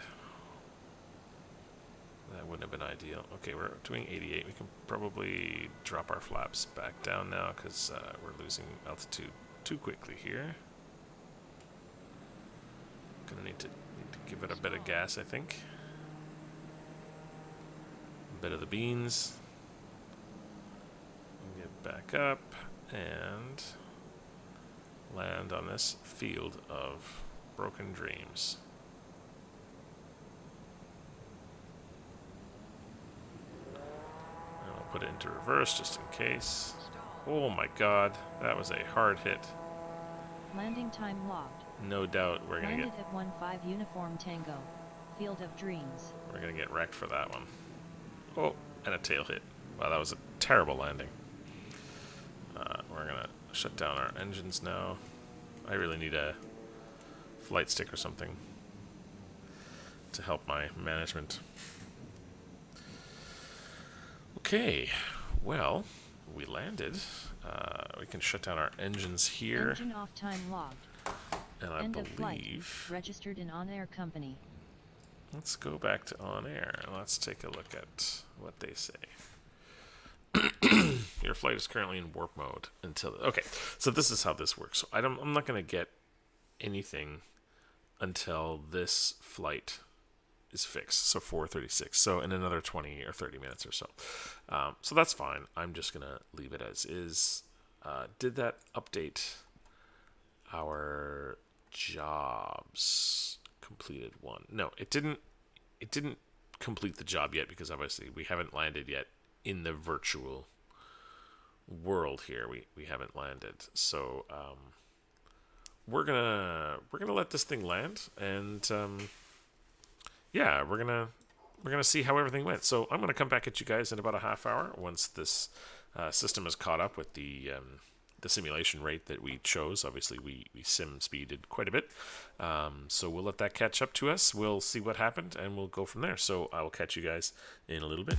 That wouldn't have been ideal. Okay, we're doing 88. We can probably drop our flaps back down now because we're losing altitude too quickly here. Gonna need to give it a bit of gas, I think. A bit of the beans. Get back up and land on this field of broken dreams. And I'll put it into reverse just in case. Oh my god, that was a hard hit. Landing time logged. No doubt we're gonna Landed at 1-5 Uniform Tango. Field of Dreams. We're gonna get wrecked for that one. Oh, and a tail hit. Wow, that was a terrible landing. We're gonna shut down our engines now. I really need a flight stick or something to help my management. Okay, well, we landed. We can shut down our engines here. Engine off time logged. And I End of flight. believe... Registered in OnAir Company. Let's go back to OnAir and let's take a look at what they say. Your flight is currently in warp mode until... Okay, so this is how this works. So I'm not going to get anything until this flight is fixed. So 4:36. So in another 20 or 30 minutes or so. So that's fine. I'm just going to leave it as is. Did that update our jobs completed one? No, it didn't complete the job yet because obviously we haven't landed yet in the virtual world here. We haven't landed, so we're gonna let this thing land, and yeah, we're gonna see how everything went. So I'm gonna come back at you guys in about a half hour once this system is caught up with the simulation rate that we chose. Obviously, we sim speeded quite a bit, so we'll let that catch up to us. We'll see what happened, and we'll go from there. So I will catch you guys in a little bit.